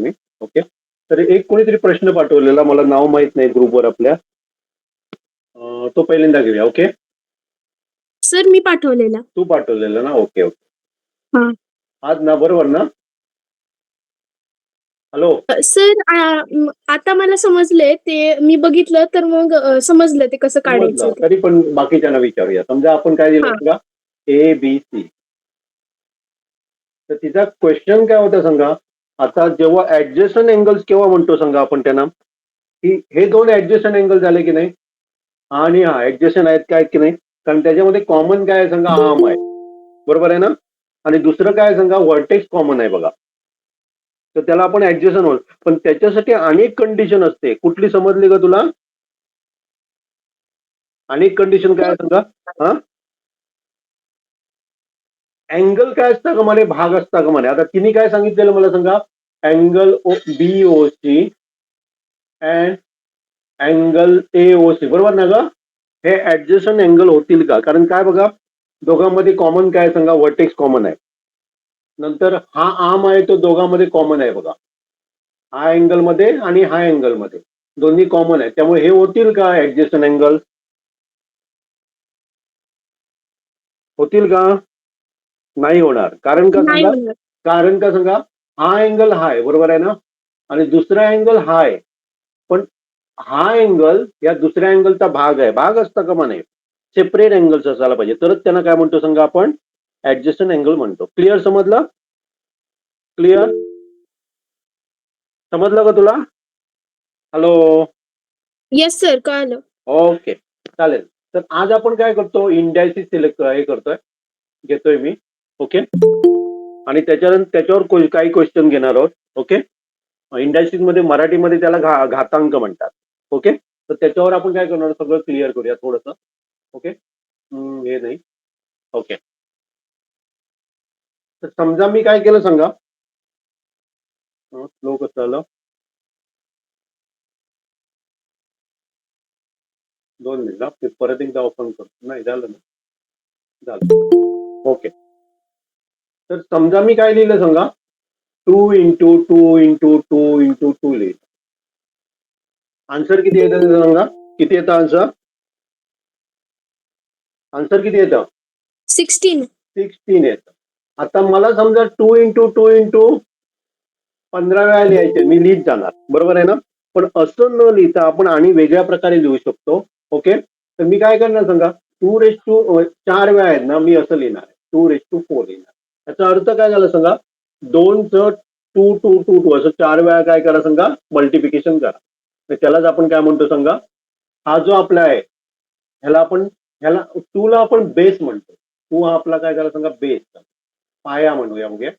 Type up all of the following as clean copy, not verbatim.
तुम्ही. ओके. तर एक कोणीतरी प्रश्न पाठवलेला, मला नाव माहित नाही ग्रुपवर आपल्या. तो पहिल्यांदा घेऊया. ओके. सर मी पाठवलेला. तू पाठवलेला ना? Okay okay. हा. आज ना, बरोबर ना? हॅलो. सर आता मला समजले ते, मी बघितलं तर मग समजलं ते कसं काढायचं समजलं. ते. तरी पण बाकीच्यांना विचारूया. समजा आपण काय दिलं हा. सांगा, ए बी सी. तर तिचा क्वेश्चन काय होता सांगा. आता जेव्हा ऍडजस्टंट अँगल्स केव्हा म्हणतो सांगा आपण त्यांना, की हे दोन ऍडजस्टंट अँगल झाले की नाही, आणि हा ऍडजस्टंट आहेत काय की नाही, कारण त्याच्यामध्ये कॉमन काय आहे सांगा, आर्म आहे. बरोबर आहे ना? आणि दुसरं काय आहे सांगा, व्हर्टेक्स कॉमन आहे बघा. तर त्याला आपण ऍडजस्टंट म्हणतो. पण त्याच्यासाठी अनेक कंडिशन असते. कुठली समजली का तुला? अनेक कंडिशन काय आहे सांगा. हा, अँगल काय असतं का म्हणे, भाग असता का म्हणे. आता तिने काय सांगितलेलं मला सांगा, angle BOC and angle AOC. बरोबर ना ग? हे ऍडजस्टंट अँगल होतील का? कारण काय बघा, दोघांमध्ये कॉमन काय सांगा, व्हर्टेक्स कॉमन आहे. नंतर हा आर्म आहे तो दोघांमध्ये कॉमन आहे बघा. हा अँगल मध्ये आणि हा अँगल मध्ये दोन्ही कॉमन आहे. त्यामुळे हे होतील का ऍडजस्टंट अँगल? होतील का? नाही होणार. कारण का नाही सांगा. होणार. कारण का सांगा, हा अँगल हा आहे, बरोबर आहे ना, आणि दुसरा अँगल हा आहे. पण हा अँगल या दुसऱ्या अँगलचा भाग आहे. भाग असता का म्हणे, सेपरेट अँगल्स असायला पाहिजे, तरच त्यांना काय म्हणतो सांगा आपण, ऍडजस्टंट अँगल म्हणतो. क्लिअर? समजलं? क्लिअर? समजलं का तुला? हॅलो. येस सर, कळलं. ओके, चालेल. तर आज आपण काय करतो, इंडायसिस सिलेक्ट हे करतोय, घेतोय मी. ओके. आणि त्याच्यावर काही क्वेश्चन घेणार आहोत. ओके. इंडायसिस मध्ये मराठीमध्ये त्याला घातांक म्हणतात. ओके. तर त्याच्यावर आपण काय करणार, सगळं क्लिअर करूया थोडंसं. ओके. हे नाही. ओके. तर समजा मी काय केलं सांगा, स्लो कसं आलं, 2 मिनिट. ते परत एकदा ओपन करतो. नाही झालं ना? झालं. ओके. तर समजा मी काय लिहिलं सांगा, 2 इंटू 2 इंटू 2 इंटू 2 लिहिलं. आन्सर किती येतं सांगा. किती येतं आन्सर? आन्सर किती येतं? 16. 16 येतं. आता मला समजा 2 इंटू 2 इंटू 15 वेळा लिहायचे, मी लिहित जाणार. बरोबर आहे ना? पण असं न लिहिता आपण आणि वेगळ्या प्रकारे लिहू शकतो. ओके. तर मी काय करणार सांगा, 4 वेळा आहेत ना, मी असं लिहिणार आहे, 2 4 लिहिणार. याचा अर्थ काय झाला सांगा, 2चं 2 2 2 2 असं 4 वेळा काय करा सांगा, मल्टिप्लिकेशन करा. तर त्यालाच आपण काय म्हणतो सांगा, हा जो आपला आहे ह्याला 2 ला आपण बेस म्हणतो. 2 हा आपला काय झाला सांगा, बेस, पाया म्हणूया. ओके.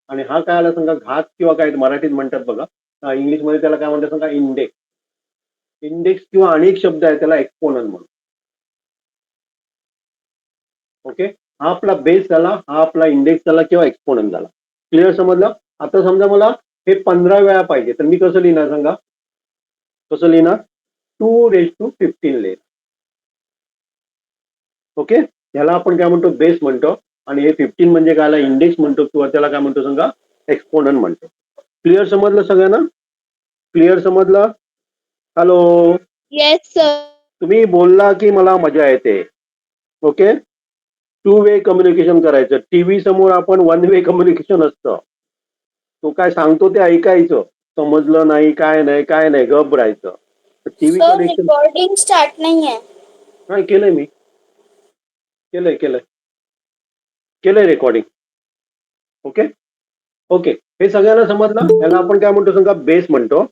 आणि हा काय आला सांगा, घात किंवा काय मराठीत म्हणतात बघा, इंग्लिशमध्ये त्याला काय म्हणतात सांगा, इंडेक्स. इंडेक्स किंवा अनेक शब्द आहे त्याला एक्सपोनंट म्हणून. ओके. हा आपला बेस झाला, हा आपला इंडेक्स झाला किंवा एक्सपोनंट झाला. क्लिअर? समजलं? आता समजा मला हे 15 वेळा पाहिजे, तर मी कसं लिहिणार सांगा, कसं लिहिणार, 2⁻15 लिहिणार. ओके. ह्याला आपण काय म्हणतो, बेस म्हणतो. आणि हे 15 म्हणजे काय, इंडेक्स म्हणतो, किंवा त्याला काय म्हणतो सांगा, एक्सपोनंट म्हणतो. क्लिअर? समजलं सगळ्यांना? क्लिअर? समजलं? हॅलो. Yes sir. तुम्ही बोलला की मला मजा येते. ओके. 2 वे कम्युनिकेशन करायचं. टीव्ही समोर आपण 1 वे कम्युनिकेशन असतं. तो काय सांगतो ते ऐकायचं. समजलं नाही, काय नाही, गप राहायचं. TV sir connection recording start नहीं है. नाही केलंय मी. केलंय रेकॉर्डिंग. ओके. ओके. हे सगळ्यांना समजलं? याला आपण काय म्हणतो सांगा, बेस म्हणतो.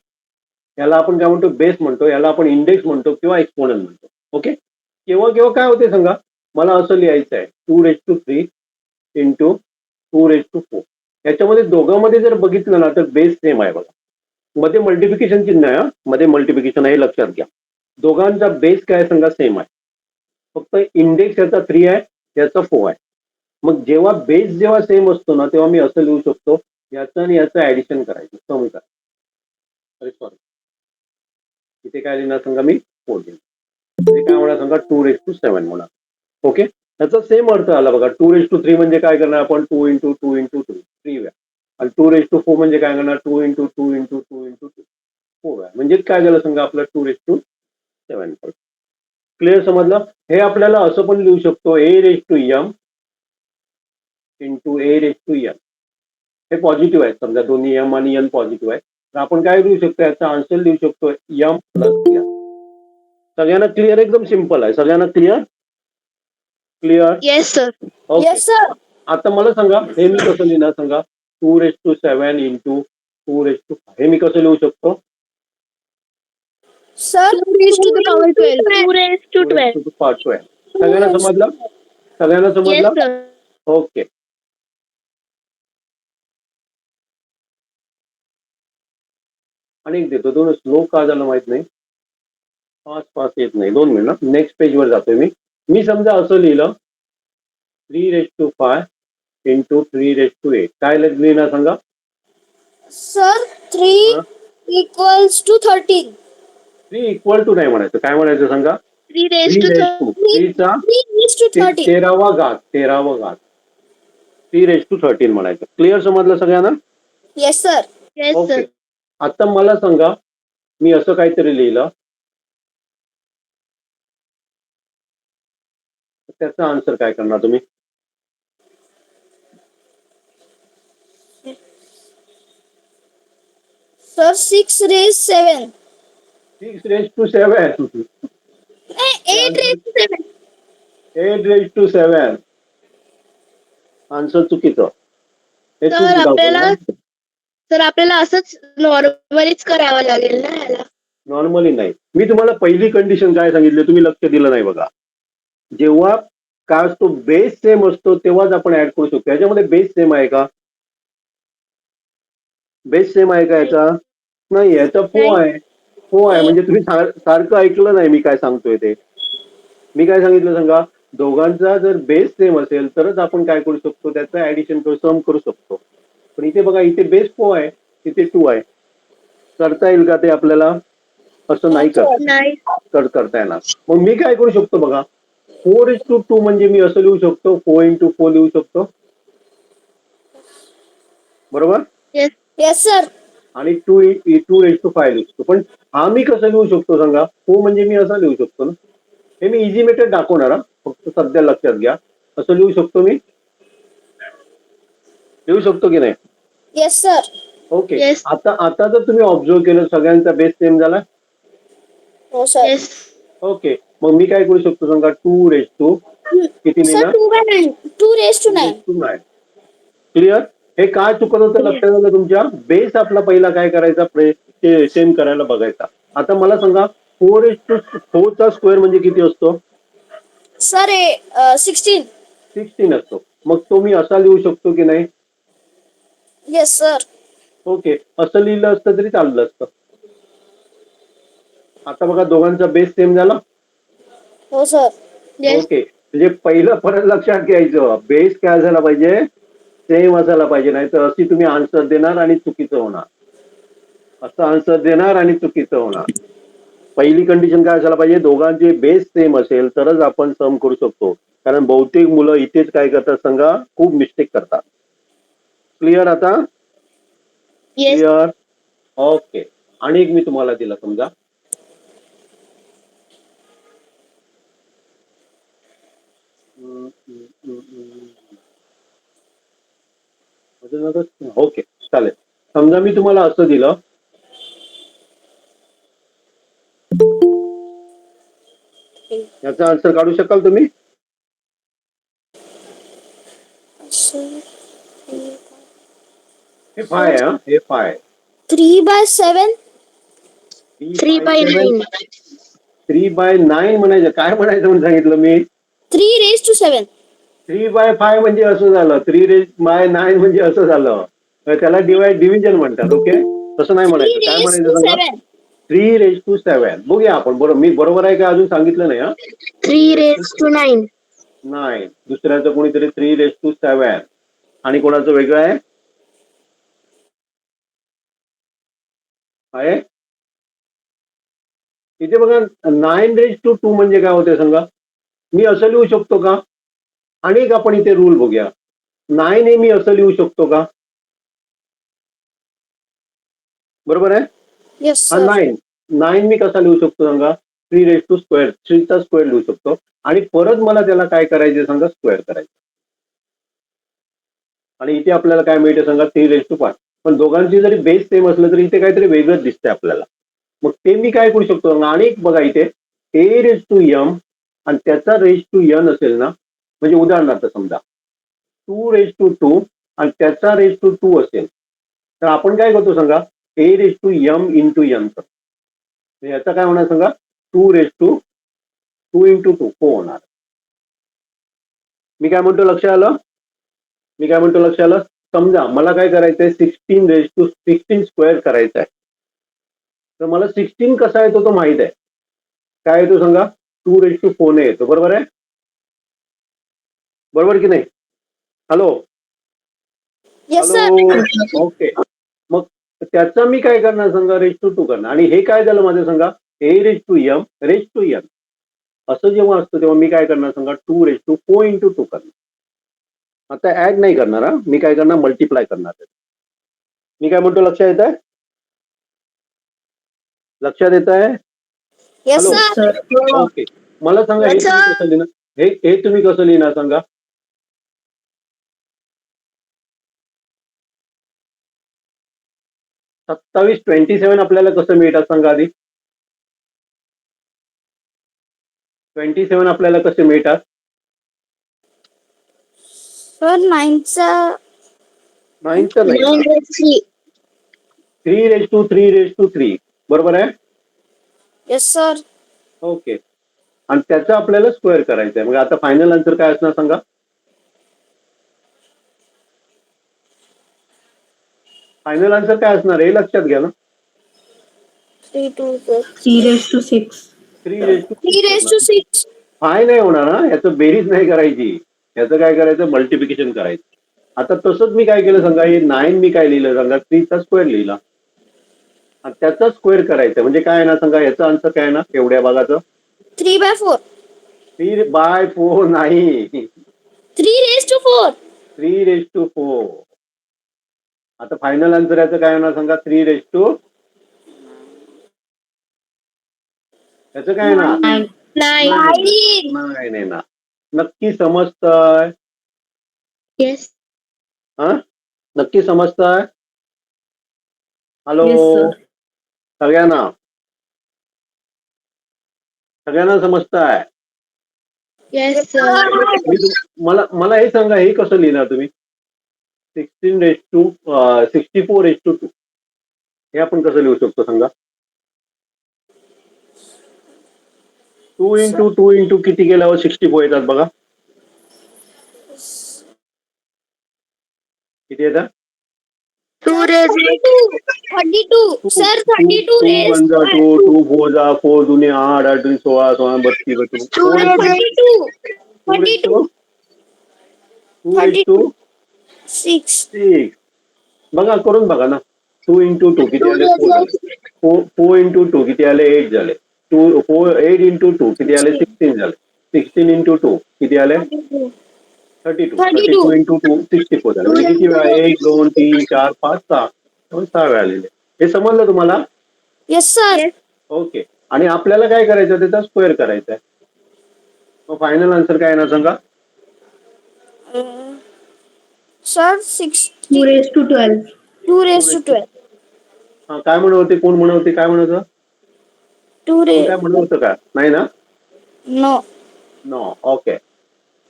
याला आपण काय म्हणतो, बेस म्हणतो. याला आपण इंडेक्स म्हणतो किंवा एक्सपोनंट म्हणतो. ओके. केव्हा केव्हा काय होते सांगा, मला असं लिहायचं आहे, 2⁻³ इंटू 2⁻4. याच्यामध्ये दोघांमध्ये जर बघितलं ना, तर बेस सेम आहे बघा. मध्ये मल्टिप्लिकेशन चिन्ह आहे, मध्ये मल्टिप्लिकेशन आहे, लक्षात घ्या. दोघांचा बेस काय सांगा, सेम आहे. फक्त इंडेक्स याचा 3 आहे, याचा 4 आहे. मग जेव्हा बेस जेव्हा सेम असतो ना, तेव्हा मी असं लिहू शकतो, याचं आणि याचं ऍडिशन करायचं, सम करा. अरे सॉरी, इथे काय लिहिणार सांगा, मी 4 लिहिणार. काय म्हणा सांगा, 2⁻7 म्हणा. ओके. त्याचा सेम अर्थ आला बघा. 2⁻3 म्हणजे काय करणार आपण, 2 इंटू 2 इंटू 2, 3 वेळा. आणि 2^4 म्हणजे काय करणार 2 × 2 × 2 × 2 4 आहे. म्हणजे काय झालं सांगा आपलं 2^7. क्लिअर समजलं. हे आपल्याला असं पण लिहू शकतो a⁻m × a⁻n. हे पॉझिटिव्ह आहे, समजा दोन्ही m आणि n पॉझिटिव्ह आहे, तर आपण काय लिहू शकतो, याचा आन्सर लिहू शकतो m + n. सगळ्यांना क्लिअर? एकदम सिंपल आहे. सगळ्यांना clear? Clear? Yes sir. Okay. Yes sir. आता मला सांगा हे मी कसं लिहिणार सांगा. 2^7 × 2^5 हे मी कसं लिहू शकतो? सर 2 2^12. सगळ्यांना समजलं? सगळ्यांना येस समजलं? सर. ओके. आणि एक देतो, दोन स्लो का झालं माहित नाही, फास्ट येत नाही. 2 मिनिट. नेक्स्ट पेजवर जातोय मी समजा असं लिहिलं 3^5 × 3^8. काय लिहिणार सांगा? सर 3 = 13. 3 = नाही म्हणायचं. काय म्हणायचं सांगा? 3^13. 3 चा 3 = 13. 13वा घात. 3^13 म्हणायचं. क्लिअर समजलं सगळ्यांना? Yes sir. Yes okay. Sir. आता मला सांगा मी असं काहीतरी लिहिलं, त्याचा आन्सर काय करणार तुम्ही? सर 6^7. 6^7. 8^7. 8^7. आन्सर चुकीचं. हे चूक दाखवलं. सर आपल्याला असंच नॉर्मलीच करावं लागेल ना याला. नॉर्मली नाही. मी तुम्हाला पहिली कंडिशन काय सांगितली, तुम्ही लक्ष दिलं नाही बघा. जेव्हा काय असतो बेस सेम असतो तेव्हाच आपण ऍड करू शकतो. याच्यामध्ये बेस सेम आहे का? बेस सेम आहे का याचा? नाही. याचा फो आहे. म्हणजे तुम्ही सारखं ऐकलं नाही मी काय सांगतोय ते. मी काय सांगितलं सांगा, दोघांचा जर बेस सेम असेल तरच आपण काय करू शकतो, त्याचं ऍडिशन करू, सम करू शकतो. पण इथे बघा, इथे बेस 4 आहे, इथे 2 आहे. करता येईल का ते आपल्याला? असं नाही करता येणार. मग मी काय करू शकतो बघा, 4:2 म्हणजे मी असं लिहू शकतो, 4 × 4 लिहू शकतो, बरोबर? Yes sir. आणि 2:5 लिहू शकतो. पण हा मी कसं लिहू शकतो सांगा? 4 म्हणजे मी असं लिहू शकतो ना. हे मी इझी मेथड दाखवणार हा, फक्त सध्या लक्षात घ्या. असं लिहू शकतो मी? लिहू शकतो की नाही? Yes sir. ओके. Yes. आता जर तुम्ही ऑब्झर्व केलं सगळ्यांचा बेस सेम झाला. हो सर. येस. ओके. मग मी काय करू शकतो सांगा, 2 किती सर लिहिणार? 2/9. 2^9. क्लिअर? हे काय चुकत होतं लक्षात आलं तुमच्या? बेस आपला पहिला काय करायचा, सेम करायला बघायचा. आता मला सांगा 4:4 चा स्क्वेअर म्हणजे किती असतो? सर 16. 16 असतो. मग तो मी असा लिहू शकतो की नाही? Yes sir. ओके. असं लिहिलं असतं तरी चाललं असतं. आता बघा दोघांचा बेस सेम झाला. हो सर. येस. ओके. म्हणजे पहिलं परत लक्षात घ्यायचं, बेस काय झाला पाहिजे, सेम असायला पाहिजे. नाही तर अशी तुम्ही आन्सर देणार आणि चुकीचं होणार. असं आन्सर देणार आणि चुकीचं होणार. पहिली कंडिशन काय असायला पाहिजे, दोघांचे बेस सेम असेल तरच आपण सम करू शकतो. कारण बहुतेक मुलं इथेच काय करतात सांगा, खूप मिस्टेक करतात. क्लिअर आता? येस. क्लिअर? ओके. आणि एक मी तुम्हाला दिला समजा, ओके चालेल. समजा मी तुम्हाला असं दिलं, याचा आन्सर काढू शकाल तुम्ही? हे 5 आहे हा, हे 5 आहे. 3/7. 3/9. 3/9 म्हणायचं. काय म्हणायचं म्हणून सांगितलं मी? 3^7. 3/5 म्हणजे असं झालं, 3/9 म्हणजे असं झालं. तर त्याला डिव्हिजन म्हणतात. ओके. तसं नाही म्हणायचं. काय म्हणायचं सांगा? 3^7. 3:7. बघूया आपण. बरोबर, मी बरोबर आहे का अजून सांगितलं नाही हा? 3^9. नाही. दुसऱ्याचं कोणीतरी 3:7 आणि कोणाचं वेगळं आहे? आहे इथे बघा, 9:2 म्हणजे काय होते सांगा? मी असं लिहू शकतो का? आणि एक आपण इथे रूल बघूया. 9 हे मी असं लिहू शकतो का? बरोबर आहे. येस हा सर. 9 मी कसा लिहू शकतो सांगा, 3 चा स्क्वेअर लिहू शकतो. आणि परत मला त्याला काय करायचे सांगा, स्क्वेअर करायचं. आणि इथे आपल्याला काय मिळते सांगा, 3/5. पण दोघांची जरी बेस सेम असलं तरी इथे काहीतरी वेगळंच दिसतंय आपल्याला. मग ते मी काय करू शकतो सांगा, आणि एक बघा इथे a⁻m आणि त्याचा n असेल ना, म्हणजे उदाहरणार्थ समजा 2/2 आणि त्याचा2 असेल, तर आपण काय करतो सांगा, a⁻m into n. याचा काय होणार सांगा, 2 into 2 होणार. मी काय म्हणतो लक्षात आलं. समजा मला काय करायचंय, 16 स्क्वेअर करायचा आहे. तर मला 16 कसा येतो तो माहित आहे. काय येतो सांगा, 2/4 ने येतो. बरोबर आहे, बरोबर की नाही? Hello yes sir. Hello. Okay. मग त्याचा मी काय करणार सांगा,2 करणार. आणि हे काय झालं माझं सांगा, a⁻m असं जेव्हा असतं तेव्हा मी काय करणार सांगा, 2/4 into 2 करणार. आता ऍड नाही करणार हा, मी काय करणार, मल्टिप्लाय करणार. मी काय म्हणतो लक्षात येत आहे? Yes hello. सर. ओके. मला सांगा, हे तुम्ही कसं लिहिणार, हे तुम्ही कसं लिहिणार सांगा. 27 आपल्याला कसं मिळतात सांगा आधी. 27 आपल्याला कसे मिळतात. सर 9चा 9चं नाही, 9/3. 3/3 बरोबर आहे. Yes sir. ओके. आणि त्याचं आपल्याला स्क्वेअर करायचं आहे. मग आता फायनल आन्सर काय असणार सांगा. फायनल आन्सर काय असणार हे लक्षात घ्या ना. 3/6. 3/6. फाय नाही होणार ना, याचं बेरीज नाही करायची, याचं काय करायचं, मल्टिप्लिकेशन करायचं. आता तसंच मी काय केलं सांगा, हे 9 मी काय लिहिलं सांगा, 3चा स्क्वेअर लिहिला आणि त्याचा स्क्वेअर करायचं. म्हणजे काय ना सांगा, याचा आन्सर काय ना, एवढ्या भागाचं 3/4. 3/4 नाही, 3/4. 3/4. आता फायनल आन्सर याचं काय होणार सांगा, 3/, याचं काय ना, 9. नाही ना. नक्की समजतंय? येस. हा, नक्की समजतंय? हॅलो. सगळ्यांना समजतंय? Yes sir. मला हे सांगा, हे कसं लिहिणार तुम्ही, 64/2 हे आपण कसं लिहू शकतो सांगा. 2 into 2 into किती केल्यावर 64 येतात बघा. किती येतात? 32 सर. 32 2 1 जा 2, 2 4 जा 4, 2 8, 8 2 16, 16 32, 2/6. बघा करून बघा ना. 2 into 2 किती आले, 4 झाले. 4 into 2 किती आले, 8 झाले. 8 into 2 किती आले, 16 झाले. 16 into 2 किती आले, 32 into 2 64 झाले. म्हणजे किती वेळा, 1 2 3 4 5 6 6 वेळा लिहिले. हे समजलं तुम्हाला? Yes sir. ओके. आणि आपल्याला काय करायचं, त्याचा स्क्वेअर करायचा आहे. मग फायनल आन्सर काय येणार सांगा. सर 2/12. 2/12. हा, काय म्हणत होते, कोण म्हणत होते, काय म्हणत होतं, कोण काय म्हणत होतं का, नाही ना. नो. नो. ओके.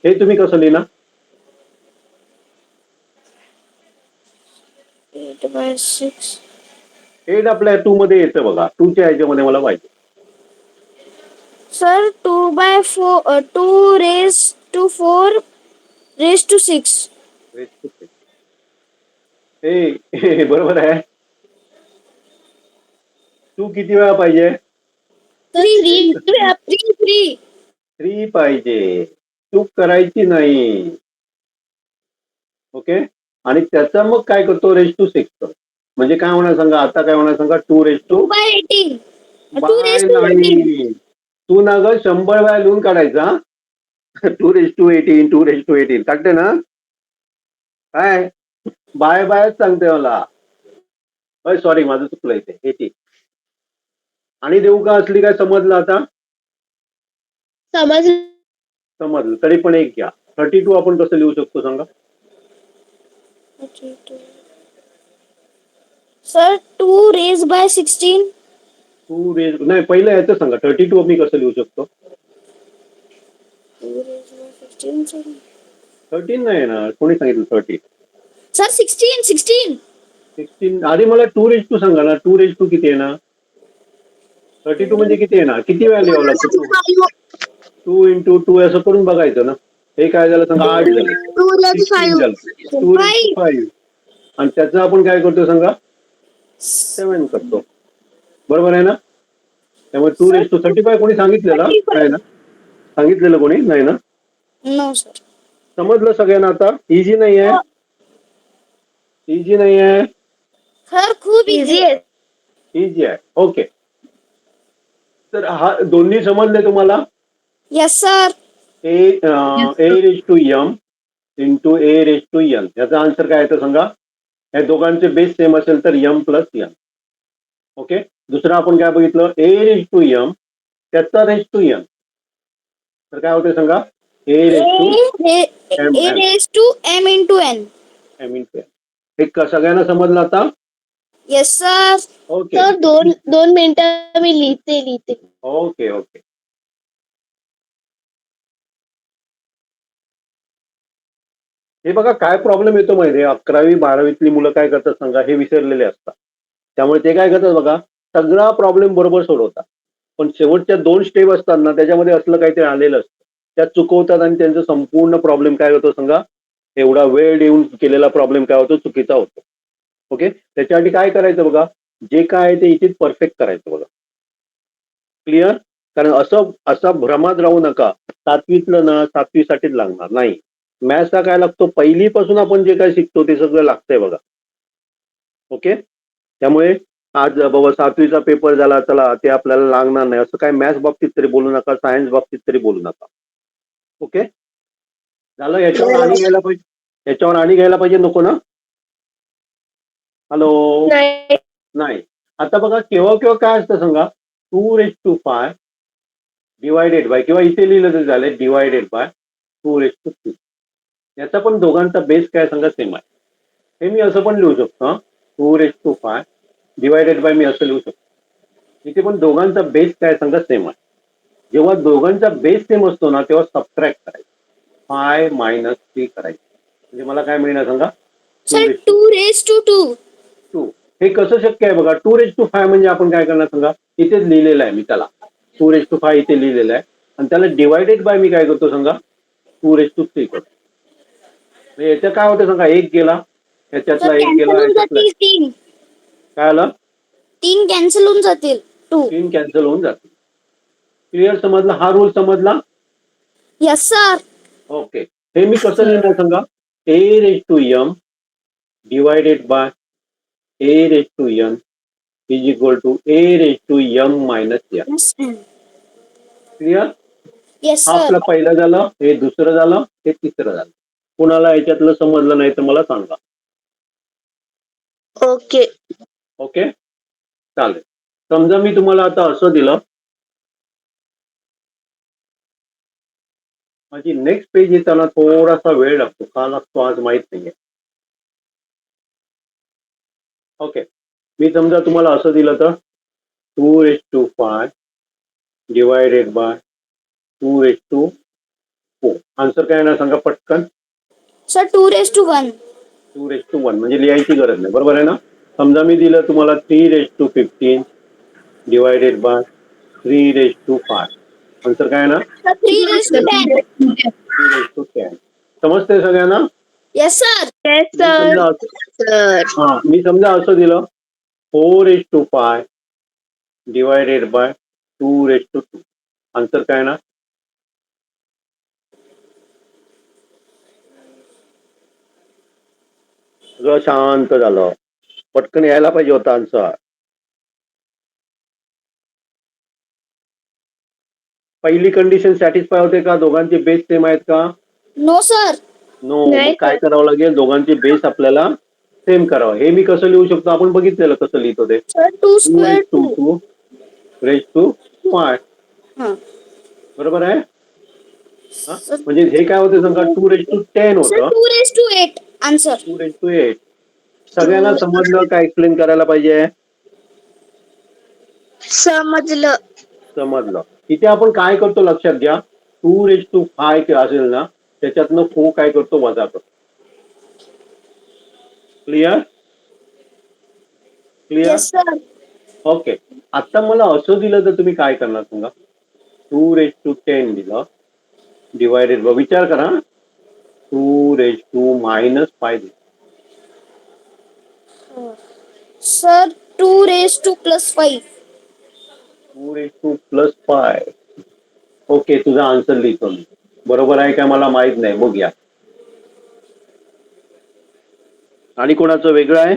हे तुम्ही कसं लिहिणार. 8/6. 8 आपल्या 2 मध्ये येतं बघा, 2च्या ह्याच्यामध्ये मला पाहिजे. सर 2/4. 2/4 6. हे बरोबर आहे. 2 किती वेळा पाहिजे, 3 पाहिजे. चूक करायची नाही. ओके. आणि त्याचा मग काय करतो, (6) करतो. म्हणजे काय होणार सांगा, आता काय होणार सांगा, 2/18. नाही, तू ना ग 100 वेळा लिहून काढायचा. 2/18 काढते ना काय, बाय बायच सांगते मला. सॉरी माझं चुकलं इथे 80. आणि देऊ का असली काय समजलं आता? समजलं तरी पण एक घ्या. 32 आपण कसं लिहू शकतो सांगा? Sir 2 raised by 16. 2 रेज नाही पहिलं याचं सांगा 32 मी कसं लिहू शकतो? 2 raised by 15 sir. 13 नाही ना कोणी सांगितलं 30? सर 16. 16 आधी मला 2 रेज टू सांगा ना. 2 रेज टू किती आहे ना? 32 म्हणजे किती आहे ना? किती वेळा लिहावं लागतं? 2 into 2 असं करून बघायचं ना. हे काय झालं सांगा? 8 झालं. 16 झालं. 2 raised to 5 आणि त्याचं आपण काय करतो सांगा? 7 करतो. बरोबर आहे ना? त्यामुळे 2 रेज टू 35 कोणी सांगितलेलं नाही ना? सांगितलेलं कोणी नाही ना? No sir. समजलं सगळ्यांना आता? इझी नाही आहे? इझी नाही आहे? सर खूप इझी आहे. इझी आहे. ओके. तर हा दोन्ही समजले तुम्हाला? Yes sir. A raise to M into A raise to N याचा आन्सर काय येतं सांगा? या दोघांचे बेस सेम असेल तर एम प्लस एन. ओके. दुसरं आपण काय बघितलं? ए रेज टू एम त्याचा रेज टू एन तर काय होते सांगा? A raise to M A raised to m into n. M into N. हे सगळ्यांना समजलं आता? Yes sir. ओके सर 2 मिनिटं मी लिहिते. Okay okay. हे बघा काय प्रॉब्लेम येतो माहिती आहे 11वी 12वीतली मुलं काय करतात सांगा? हे विसरलेले असतात. त्यामुळे ते काय करतात बघा सगळा प्रॉब्लेम बरोबर सोडवतात. पण शेवटच्या 2 स्टेप असतात ना त्याच्यामध्ये असलं काहीतरी आलेलं असतं. त्या चुकवतात आणि त्यांचं संपूर्ण प्रॉब्लेम काय होतो सांगा? एवढा वेळ देऊन केलेला प्रॉब्लेम काय होतो? चुकीचा होतो. ओके. त्याच्यासाठी काय करायचं बघा जे काय आहे ते इथेच परफेक्ट करायचं बघा. क्लिअर? कारण असा भ्रमात राहू नका 7वीतलं ना 7वीसाठीच लागणार नाही. मॅथ्सला काय लागतो? पहिलीपासून आपण जे काय शिकतो ते सगळं लागतंय बघा. ओके. त्यामुळे आज बाबा 7वीचा पेपर झाला चला ते आपल्याला लागणार नाही असं काय मॅथ्स बाबतीत तरी बोलू नका. सायन्स बाबतीत तरी बोलू नका. ओके. झालं? याच्यावर आणि घ्यायला पाहिजे नको ना? हॅलो. नाही. आता बघा केव्हा केव्हा काय असतं सांगा? 2 रेज टू 5 डिवायडेड बाय किंवा इथे लिहिलं तर झालंय डिवायडेड बाय 2 रेज टू 3. याचा पण दोघांचा बेस काय सांगा? सेम आहे. हे मी असं पण लिहू शकतो 2 रेज टू 5 डिवायडेड बाय मी असं लिहू शकतो. इथे पण दोघांचा बेस काय सांगा? सेम आहे. जेव्हा दोघांचा बेस सेम असतो ना तेव्हा सबट्रॅक्ट करायचं. 5 मायनस 3 करायचं. म्हणजे मला काय मिळणार सांगा? Sir 2 raised to 2. 2. हे कसं शक्य आहे बघा? 2 रेज टू 5 म्हणजे आपण काय करणार सांगा? इथेच लिहिलेलं आहे मी त्याला 2 रेज टू 5 इथे लिहिलेलं आहे आणि त्याला डिवायडेड बाय मी काय करतो सांगा? 2 रेज टू 3 करतो. याच्यात काय होतं सांगा? 1 गेला याच्यातला 1 गेला याच्यातला 3. काय आलं? 3 कॅन्सल होऊन जातील. 2. 3 कॅन्सल होऊन जाते. क्लिअर? समजला? हा रूल समजला? Yes sir. ओके. हे मी कसं लिहिणार सांगा? A raise to M divided by A raise to N is equal to A raise to M minus N. Clear? Yes हा सर. आपलं पहिलं झालं. हे दुसरं झालं. हे तिसरं झालं. कुणाला याच्यातलं समजलं नाही तर मला सांगा. ओके. ओके. चालेल. समजा मी तुम्हाला आता असं दिलं माझी नेक्स्ट पेज येताना थोडासा वेळ लागतो. का लागतो आज माहित नाहीये. ओके. मी समजा तुम्हाला असं दिलं तर 2 raise to 5 divided by 2 raise to 4. Answer काय ना सांगा पटकन? Sir 2 raised to 1. 2 raise to 1 म्हणजे लिहायची गरज नाही. बरोबर आहे ना? समजा मी दिलं तुम्हाला 3 raise to 15 divided by 3 raise to 5. Answer काय ना? 3 raised to 10. 3 raise to 10. समजते सगळ्यांना? Yes sir. मी समजा असं दिलं 4 raise to 5 divided by 2 raise to 2. Answer काय ना? सगळं शांत झालं. पटकन यायला पाहिजे होता आन्सर. पहिली कंडिशन सॅटिस्फाय होते का? दोघांचे बेस सेम आहेत का? No sir. नो. नाही मग काय sir. करावं लागेल? दोघांचे बेस आपल्याला सेम करावं. हे मी कसं लिहू शकतो आपण बघितलेलं कसं लिहितो ते. Sir 2 2 square raise to 2. 2 raise to 5 हा. बरोबर आहे. हा? म्हणजे हे काय होते सांगा 2 रेज टू 10 सर होतं. 2 raised to 8 answer. 2 raise to 8 सगळ्यांना समजलं काय एक्सप्लेन करायला पाहिजे. समजलं. समजलं. इथे आपण काय करतो लक्षात घ्या. 2 रेज टू 5 असेल ना त्याच्यातनं 4 काय करतो वजा करतो. Clear clear. Yes sir. Okay. आता मला असं दिलं तर तुम्ही काय करणार सांगा. 2 रेज टू 10 दिलं डिवायडेड बाय विचार करा 2 रेज टू -5 दिलं. Sir 2 raised to +5. 2 raise to +5. Okay तुझा आन्सर लिहितो मी. बरोबर आहे का मला माहित नाही बघूया. आणि कोणाचं वेगळं आहे.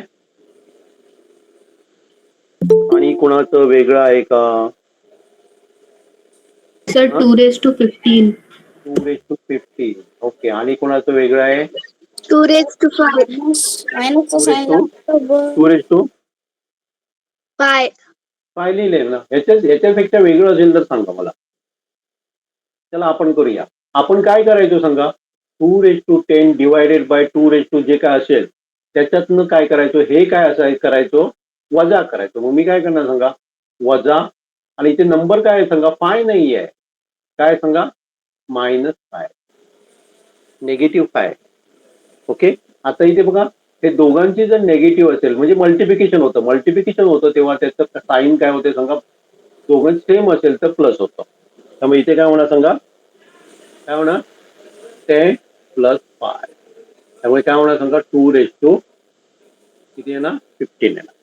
आणि कोणाचं वेगळं आहे का. Sir 2 raised to 15. 2 raise to 15. Okay. आणि कोणाचं वेगळं आहे. 2 raised to 5. मायनसचा 2 raise sign to 2 raise to 5. 5 लिहिले ना. याच्यापेक्षा वेगळं असेल तर सांगा मला. चला आपण करूया. आपण काय करायचो सांगा 2 raise to 10 divided by 2 raise to जे काय असेल त्याच्यातनं काय करायचो हे काय असं करायचो वजा करायचो. मग मी काय करणार सांगा वजा आणि इथे नंबर काय आहे सांगा 5 नाही आहे. काय सांगा -5 निगेटिव्ह 5. ओके. आता इथे बघा हे दोघांची जर नेगेटिव्ह असेल म्हणजे मल्टिप्लिकेशन होतं तेव्हा त्याचं साईन काय होते सांगा दोघं सेम असेल तर प्लस होतं. त्यामुळे इथे काय होणार सांगा काय होणार 10 + 5. त्यामुळे काय होणार सांगा 2 रेज टू किती येणार 15 येणार.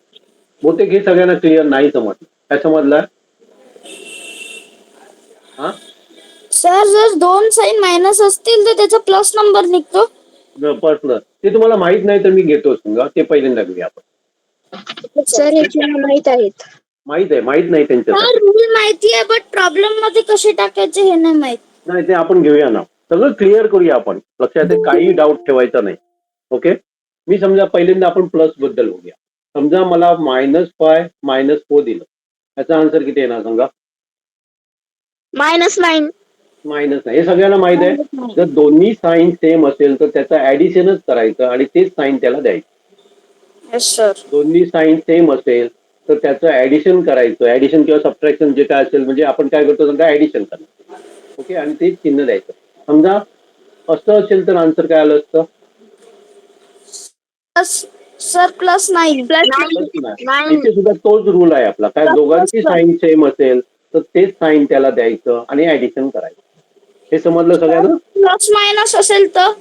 बहुतेक हे सगळ्यांना क्लिअर नाही समजलं. काय समजलं. हा सर जर 2 साइन मायनस असतील तर त्याचा प्लस नंबर निघतो. प्लस ते तुम्हाला माहित नाही तर मी घेतो समजा ते पहिल्यांदा घेऊया आपण. सर हे तुम्हाला माहित आहेत. माहित नाही त्यांच्यासाठी. रूल माहिती आहे बट प्रॉब्लेम मध्ये कसे टाकायचे हे नाही माहित. नाही ते आपण घेऊया ना. सगळं क्लिअर करूया आपण. लक्षात आहे काही डाऊट ठेवायचा नाही. ओके. मी समजा पहिल्यांदा आपण प्लस बद्दल बघूया. समजा मला -5 -4 दिलं याचा आन्सर किती येणार सांगा. -9. मायनस नाही हे सगळ्यांना माहित आहे. जर दोन्ही साईन सेम असेल तर त्याचं ऍडिशनच करायचं आणि तेच साईन त्याला द्यायचं. Yes sir. दोन्ही साईन सेम असेल तर त्याचं ऍडिशन करायचं. ऍडिशन किंवा सबट्रॅक्शन जे काय असेल म्हणजे आपण काय करतो समजा ऍडिशन करणार. ओके. आणि ते चिन्ह द्यायचं. समजा असं असेल तर आन्सर काय आलं असतं सर +9. इथे सुद्धा तोच रूल आहे आपला. काय दोघांची साईन सेम असेल तर तेच साईन त्याला द्यायचं आणि ऍडिशन करायचं. हे समजलं सगळ्यांना. प्लस मायनस असेल तर.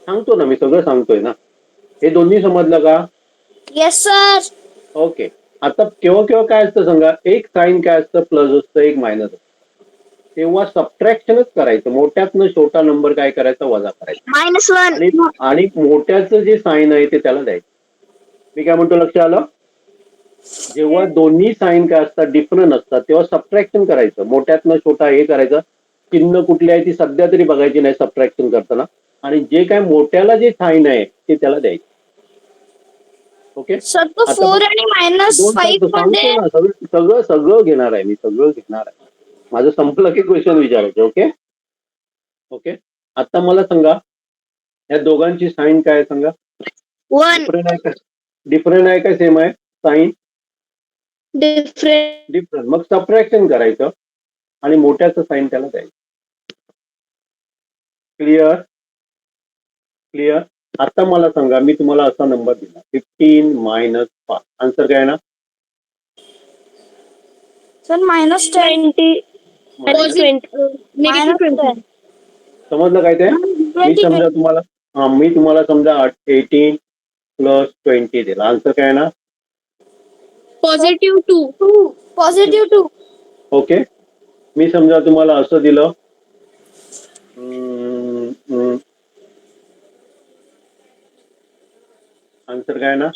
सांगतो ना मी सगळं सांगतोय ना. हे दोन्ही समजलं का. Yes sir. ओके. आता केव्हा केव्हा काय असतं सांगा एक साईन काय असतं प्लस असतं एक मायनस असतं. तेव्हा सबट्रॅक्शनच करायचं. मोठ्यातनं छोटा नंबर काय करायचा वजा करायचा -1. आणि मोठ्याचं जे साईन आहे ते त्याला द्यायचं. मी काय म्हणतो लक्ष आलं. जेव्हा दोन्ही साईन काय असतात डिफरंट असतात तेव्हा सबट्रॅक्शन करायचं. मोठ्यातनं छोटा हे करायचं. चिन्ह कुठली आहे ती सध्या तरी बघायची नाही सबट्रॅक्शन करताना. आणि जे काय मोठ्याला जे साईन आहे ते त्याला द्यायचं. ओके. सर तो 4 आणि -5 मध्ये सगळं घेणार आहे मी. सगळं घेणार आहे. माझं संपलं की क्वेश्चन विचारायचं. Okay okay. आता मला सांगा या दोघांची साईन काय सांगा. 1. डिफरंट आहे का सेम आहे साईन. डिफरंट. डिफरंट. मग सबट्रॅक्शन करायचं आणि मोठ्याचं साईन त्याला द्यायचं. Clear clear. आता मला सांगा मी तुम्हाला असा नंबर दिला 15 - 5 आन्सर काय ना. सर -20. -20. समजलं काय ते. मी तुम्हाला समजा 18 + 20 दिला आन्सर काय ना. +2. +2. ओके. मी समजा तुम्हाला असं दिलं आन्सर काय ना.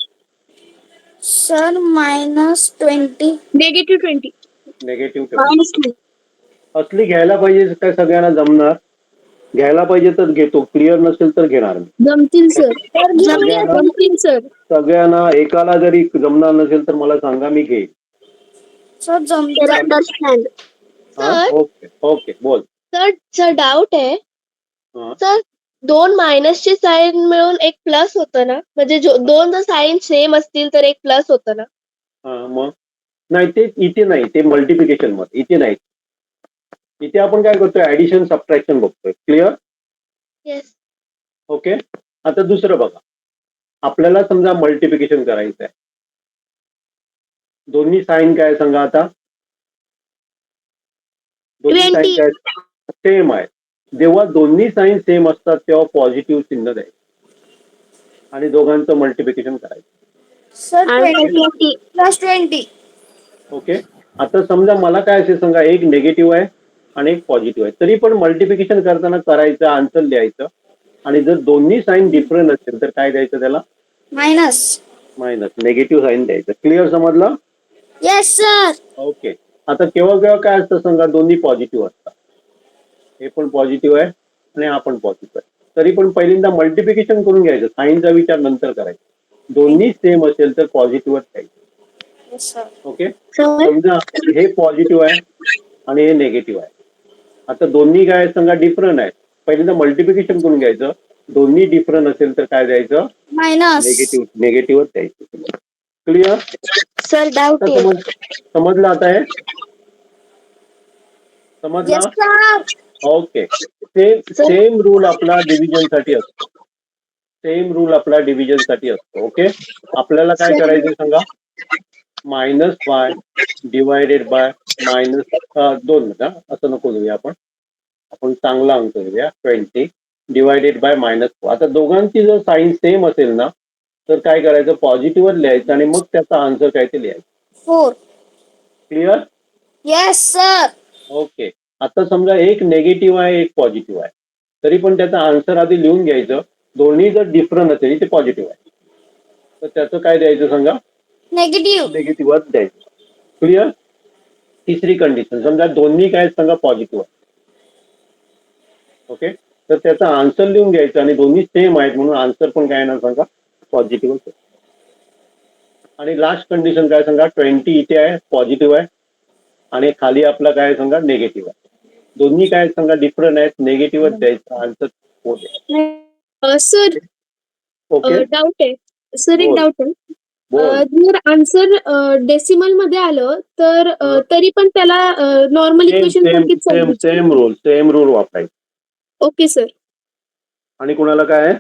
सर -20. -20. निगेटिव्ह असली घ्यायला पाहिजे काय सगळ्यांना जमणार. घ्यायला पाहिजे तर घेतो, क्लिअर नसेल तर घेणार मी. जमतील सर. सगळ्यांना जमतील सर. सगळ्यांना एकाला जरी जमणार नसेल तर मला सांगा, मी घेईन. सर जमतील. अंडरस्टँड. हा, सर ओके ओके बोल. सर डाऊट आहे. हा. सर 2 मायनसची साईन मिळून एक प्लस होतं ना, म्हणजे दोन जर साईन सेम असतील तर एक प्लस होतं ना. हा, मग नाही, ते इथे नाही, ते मल्टिप्लिकेशन मध्ये, इथे नाही. इथे आपण काय करतोय, ऍडिशन सबट्रॅक्शन बघतोय. क्लिअर? येस. ओके. आता दुसरं बघा, आपल्याला समजा मल्टिप्लिकेशन करायचं आहे. दोन्ही साईन काय सांगा आता, दोन्ही साईन 20. काय सेम आहे. जेव्हा दोन्ही साईन सेम असतात तेव्हा पॉझिटिव्ह चिन्ह द्यायचं आणि दोघांचं मल्टिप्लिकेशन करायचं. सर आणि 20. +20. ओके. आता समजा मला काय असेल सांगा, एक निगेटिव्ह आहे आणि एक पॉझिटिव्ह आहे, तरी पण मल्टिप्लिकेशन करताना करायचं, आन्सर लिहायचं. आणि जर दोन्ही साईन डिफरंट असेल तर काय द्यायचं त्याला, मायनस. मायनस, निगेटिव्ह साईन द्यायचं. क्लिअर समजलं? Yes sir. ओके. आता केव्हा केव्हा काय असतं सांगा, दोन्ही पॉझिटिव्ह असतात. हे पण पॉझिटिव्ह आहे आणि हा पण पॉझिटिव्ह आहे, तरी पण पहिल्यांदा मल्टिप्लिकेशन करून घ्यायचं, साईनचा विचार नंतर करायचा. दोन्ही सेम असेल तर पॉझिटिव्हच द्यायचं. ओके. समजा हे पॉझिटिव्ह आहे आणि हे निगेटिव्ह आहे. आता दोन्ही काय सांगा डिफरंट आहे, पहिल्यांदा मल्टिप्लिकेशन करून घ्यायचं. दोन्ही डिफरंट असेल तर काय द्यायचं, मायनस. निगेटिव्हच द्यायचं. क्लिअर? सर डाऊट आता आहे. समजलं आता हे? समजला? ओके. सेम रूल आपला डिव्हिजन साठी असतो. सेम रूल आपला डिव्हिजन साठी असतो. ओके. आपल्याला काय करायचं सांगा, -y डिवायडेड बाय -2, असं नको घेऊया आपण चांगला अंक घेऊया, 20 डिवायडेड बाय -4. आता दोघांची जर साईन सेम असेल ना तर काय करायचं, पॉझिटिव्हच लिहायचं आणि मग त्याचा आन्सर काय ते लिहायचं. 4. क्लिअर? Yes sir. ओके. आता समजा एक निगेटिव्ह आहे, एक पॉझिटिव्ह आहे, तरी पण त्याचा आन्सर आधी लिहून घ्यायचं. दोन्ही जर डिफरंट असेल, ते पॉझिटिव्ह आहे तर त्याचं काय द्यायचं सांगा, नेगेटिव्ह. निगेटिव्हच द्यायचं. क्लिअर? तिसरी कंडिशन, समजा दोन्ही काय सांगा पॉझिटिव्ह आहे. ओके. तर त्याचा आन्सर लिहून घ्यायचा आणि दोन्ही सेम आहेत म्हणून आन्सर पण काय ना सांगा, पॉझिटिव्ह. आणि लास्ट कंडिशन काय सांगा, 20 इथे आहे, पॉझिटिव्ह आहे आणि खाली आपला काय सांगा, निगेटिव्ह आहे. दोन्ही काय सांगा डिफरंट आहेत, निगेटिव्हच द्यायचं, आन्सर होते. Sir okay. डाऊट आहे. सर एक बोल. डाऊट आहे. बोल. जर आन्सर डेसिमल मध्ये आलं तर तरी पण त्याला नॉर्मल इक्वेशन सारखीच सेम रूल वापरायचं. Okay sir. आणि कुणाला काय आहे,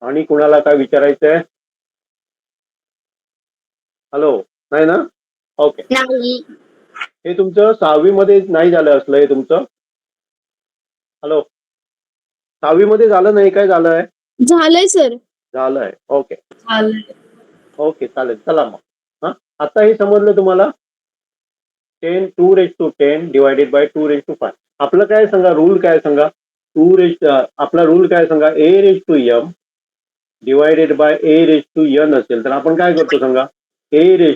आणि कुणाला काय विचारायचं आहे? हॅलो, नाही ना? ओके. नाही. हे तुमचं 6वी मध्ये नाही झालं असलं, हे तुमचं. हॅलो, 6वी मध्ये झालं नाही काय, झालं आहे? झालंय सर. झालंय. ओके ओके, चालेल. चला मग, हा आता हे समजलं तुम्हाला. 2^10 डिवायडेड बाय 2^5. आपलं काय सांगा, रूल काय सांगा, आपला रूल काय सांगा, a⁻m डिवायडेड बाय a⁻n असेल तर आपण काय करतो सांगा, a⁻m -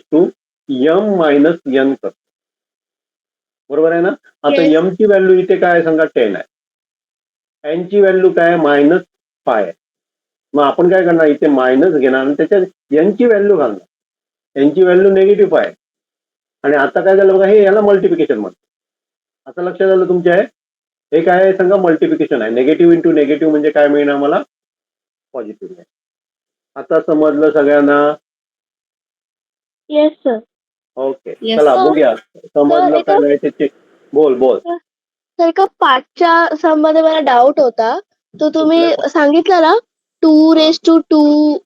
n करतो. बरोबर आहे ना? आता Yes. m ची व्हॅल्यू इथे काय सांगा, 10 आहे. n ची व्हॅल्यू काय, -5 आहे. मग आपण काय करणार, इथे मायनस घेणार आणि त्याच्यात n ची व्हॅल्यू घालणार. n ची व्हॅल्यू निगेटिव्ह आहे. आणि आता काय झालं बघा, हे याला मल्टिप्लिकेशन म्हणतात. आता लक्षात आलं तुमच्या आहे, हे काय आहे सांगा, मल्टिप्लिकेशन आहे. निगेटिव्ह इंटू निगेटिव्ह म्हणजे काय मिळणार मला, पॉझिटिव्ह आहे. आता समजलं सगळ्यांना? Yes sir. ओके. Yes. चला बघूया समजलं काय नाही ते. बोल. तर एका 5च्या सममध्ये मला डाऊट होता, तो तुम्ही सांगितला ना 2^2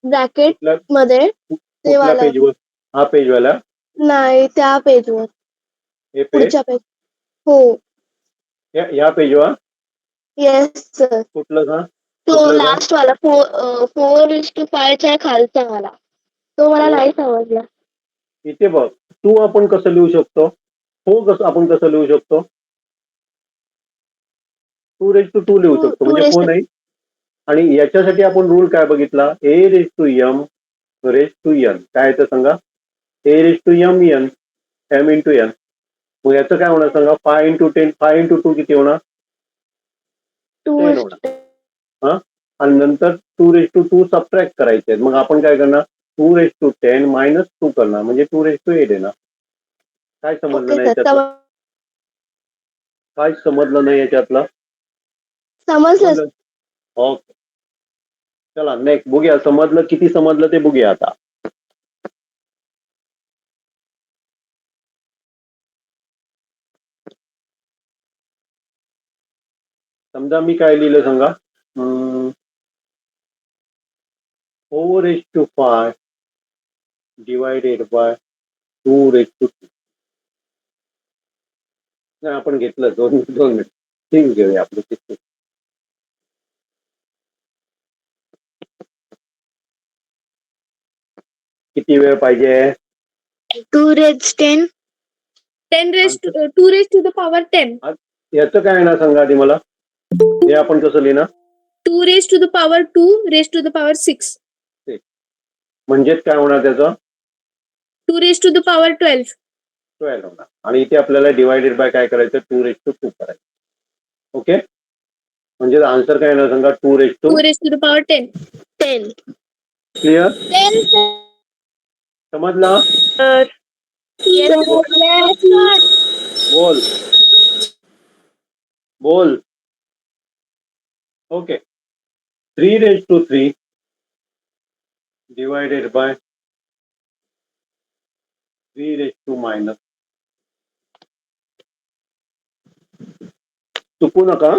ब्रॅकेट मध्ये, ते कुठल्या वाला पेजवर? हा पेजवाला? नाही, त्या पेजवर, हे पेज? पुढच्या पेज. हो. या पेजवर? Yes sir. कुठलं का? तो लास्ट वाला 4:5 खालचा वाला, तो मला नाही समजला. इथे बघ, तू आपण कसं लिहू शकतो, आपण कसं लिहू शकतो, 2^2 लिहू शकतो, म्हणजे 4 नाही. आणि याच्यासाठी आपण रूल काय बघितला, a⁻m काय येतं सांगा, a⁻m m × n. मग याचं काय होणार सांगा? 5 into 10, 5 into 2 किती होणार? 10 होणार. आणि नंतर 2 सबट्रॅक्ट करायचे आहेत. मग आपण काय करणार? 2 minus 2 करणार, म्हणजे 2 येणार. काय समजलं ओके नाही सर, याच्यातलं? काय समजलं नाही याच्यातलं? समजलं. ओके, चला नेक्स्ट बघूया. समजलं, किती समजलं ते बघूया आता. समजा मी काय लिहिलं सांगा? 4/5 divided by 2/2. नाही, आपण घेतलं 2 मिनिट. ठीक घेऊया आपलं तिथे. किती वेळ पाहिजे? 2 raised 10. 2 raised to the power 10. याचं काय येणार सांगा आधी मला? हे आपण कसं लिहिणार? 2 raised to the power 2 raised to the power 6. म्हणजेच काय होणार त्याचं? 2 raised to the power 12. 12 होणार. आणि इथे आपल्याला डिवायडेड बाय काय करायचं? 2/2 करायचं. ओके, म्हणजे आन्सर काय येणार सांगा? 2 raised to the power 10. 10. Clear? 10 समजला? सर. बोल बोल. ओके, 3/3 divided by 3 चुकू नका.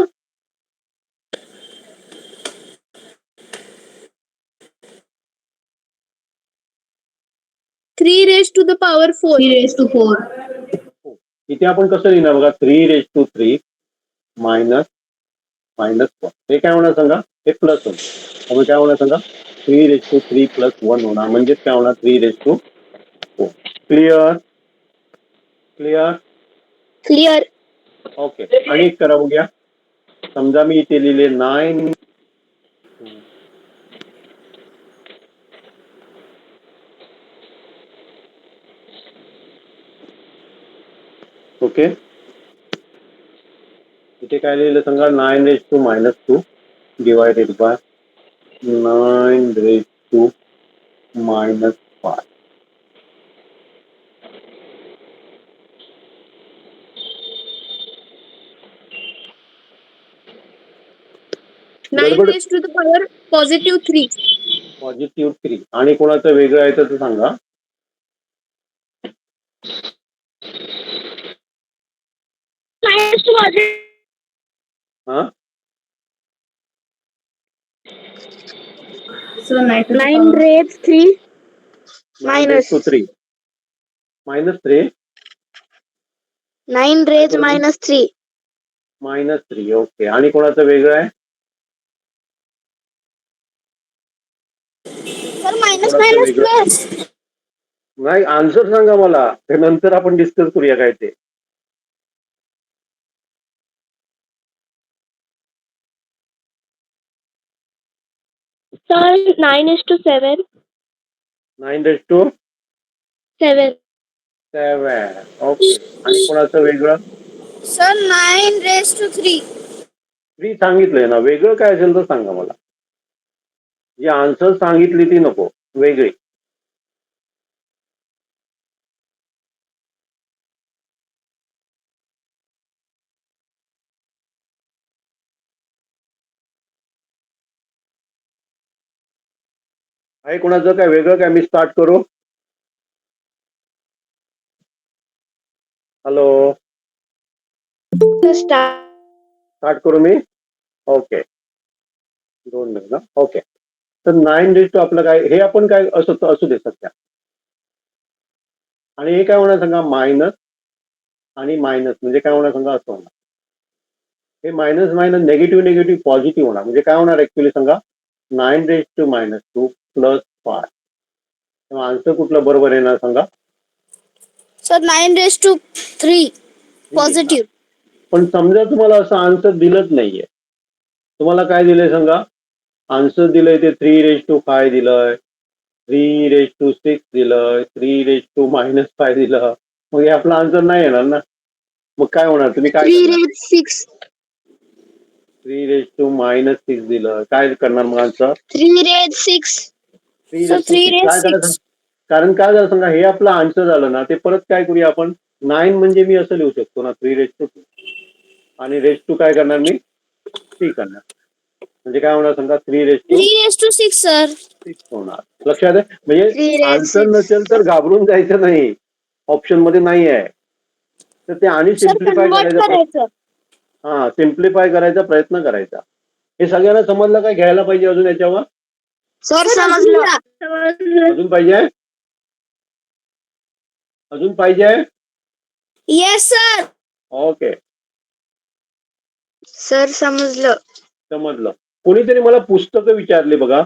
3 raised to the power 4. 3 raised to 4. इथे आपण कसं लिहिणार बघा? 3/3 minus 1. हे काय होणार सांगा? हे प्लस होणार. त्यामुळे काय होणार सांगा? 3/3 + 1 होणार. म्हणजेच काय होणार? 3/4. क्लिअर? क्लिअर? क्लिअर. ओके, आणि एक करा बघूया. समजा मी इथे लिहिले 9. ओके, इथे काय लिहिलं सांगा? 9/-2 divided by 9/-5. 9 raised to the power +3. +3. आणि कोणाचं वेगळं आहे तर सांगा. हा, So 9 raised 3 minus 9/3 -3 9 raised -3. -3. Okay, आणि कोणाचं वेगळं आहे? सर मायनस कोणाचं मायनस वेगळं? प्लस. नाही, आन्सर सांगा मला, ते नंतर आपण डिस्कस करूया काय ते. सर 9:7. 9/7. 7. ओके, आणि कोणाचं वेगळं? Sir 9 raised to 3. 3 सांगितलंय ना. वेगळं काय असेल तर सांगा मला. जी आन्सर सांगितली ती नको, वेगळी. आहे कोणाचं काय वेगळं? काय मी स्टार्ट करू? हॅलो, स्टार्ट करू मी? ओके, 2 मिनिट ना. ओके, तर 9/2 आपलं काय? हे आपण काय असू दे सध्या. आणि हे काय होणार सांगा? मायनस आणि मायनस म्हणजे काय होणार सांगा? असं होणार. हे मायनस मायनस निगेटिव्ह पॉझिटिव्ह होणार. म्हणजे काय होणार ऍक्च्युली सांगा? 9/-2 + 5. तेव्हा आन्सर कुठलं बरोबर येणार सांगा? Sir 9 raised to 3 positive. पण समजा तुम्हाला असं आन्सर दिलंच नाहीये. तुम्हाला काय दिलंय सांगा? आन्सर दिलंय ते 3/5 दिलंय, 3/6 दिलंय, 3/-5 दिलं. मग हे आपला आन्सर नाही येणार ना. मग काय होणार, तुम्ही काय 3 करणार? raised 6. 3 - दिलं, काय करणार मग आन्सर? 3 raised 6. 3 So 3 काय raised करायचं? 6. कारण काय झालं सांगा, हे आपलं आन्सर झालं ना, ते परत काय करूया आपण, 9 म्हणजे मी असं लिहू शकतो ना, 3 आणि रेस्ट टू काय करणार मी, 3 करणार. म्हणजे काय होणार सांगा, 3 raised to 6 sir. होणार. लक्षात आहे? म्हणजे 3 raised आन्सर 6. नसेल तर घाबरून जायचं नाही, ऑप्शन मध्ये नाही आहे तर ते आणि सर सिम्प्लिफाय कन्वर्ट करायचा करायचं. सिम्प्लिफाय करायचा प्रयत्न करायचा. हे सगळ्यांना समजलं काय, घ्यायला पाहिजे अजून याच्यावर? सर समजलं. अजून पाहिजे? अजून पाहिजे? Yes sir. ओके, सर समजलं. समजलं. कोणीतरी मला पुस्तकं विचारली बघा.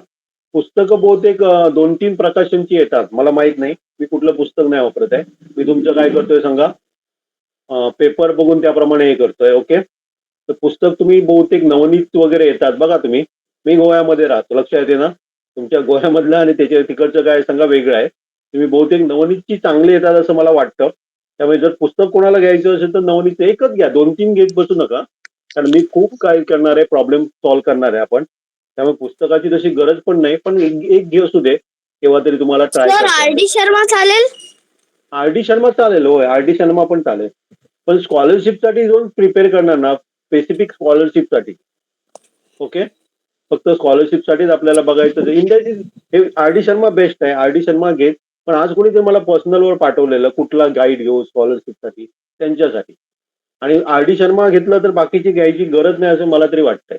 पुस्तकं बहुतेक 2-3 प्रकाशनची येतात, मला माहित नाही, मी कुठलं पुस्तक नाही वापरत आहे. मी तुमचं काय करतोय सांगा, पेपर बघून त्याप्रमाणे हे करतोय. ओके, तर पुस्तक तुम्ही बहुतेक नवनीत वगैरे येतात बघा. तुम्ही, मी गोव्यामध्ये राहतो, लक्षात येते ना, तुमच्या गोव्यामधलं आणि त्याच्या तिकडचं काय सांगा वेगळं आहे. तुम्ही बहुतेक नवनीतची चांगली येतात असं मला वाटतं. त्यामुळे जर पुस्तक कोणाला घ्यायचं असेल तर नवनीत एकच घ्या, 2-3 घेत बसू नका, कारण मी खूप काय करणार आहे, प्रॉब्लेम सॉल्व्ह करणार आहे आपण. त्यामुळे पुस्तकाची तशी गरज पण नाही, पण एक घे असू दे, केव्हा तरी तुम्हाला ट्राय सर करता आर डी शर्मा चालेल. आर-डी शर्मा चालेल, होय, आर-डी शर्मा पण चालेल. पण स्कॉलरशिपसाठी जाऊन प्रिपेअर करणार ना, स्पेसिफिक स्कॉलरशिपसाठी. ओके, फक्त स्कॉलरशिपसाठीच आपल्याला बघायचं. इंडियाची हे आर-डी शर्मा बेस्ट आहे, आर-डी शर्मा घेत. पण आज कोणीतरी मला पर्सनलवर पाठवलेलं कुठला गाईड घेऊ स्कॉलरशिपसाठी, त्यांच्यासाठी. आणि आर-डी शर्मा घेतलं तर बाकीची घ्यायची गरज नाही असं मला तरी वाटतंय.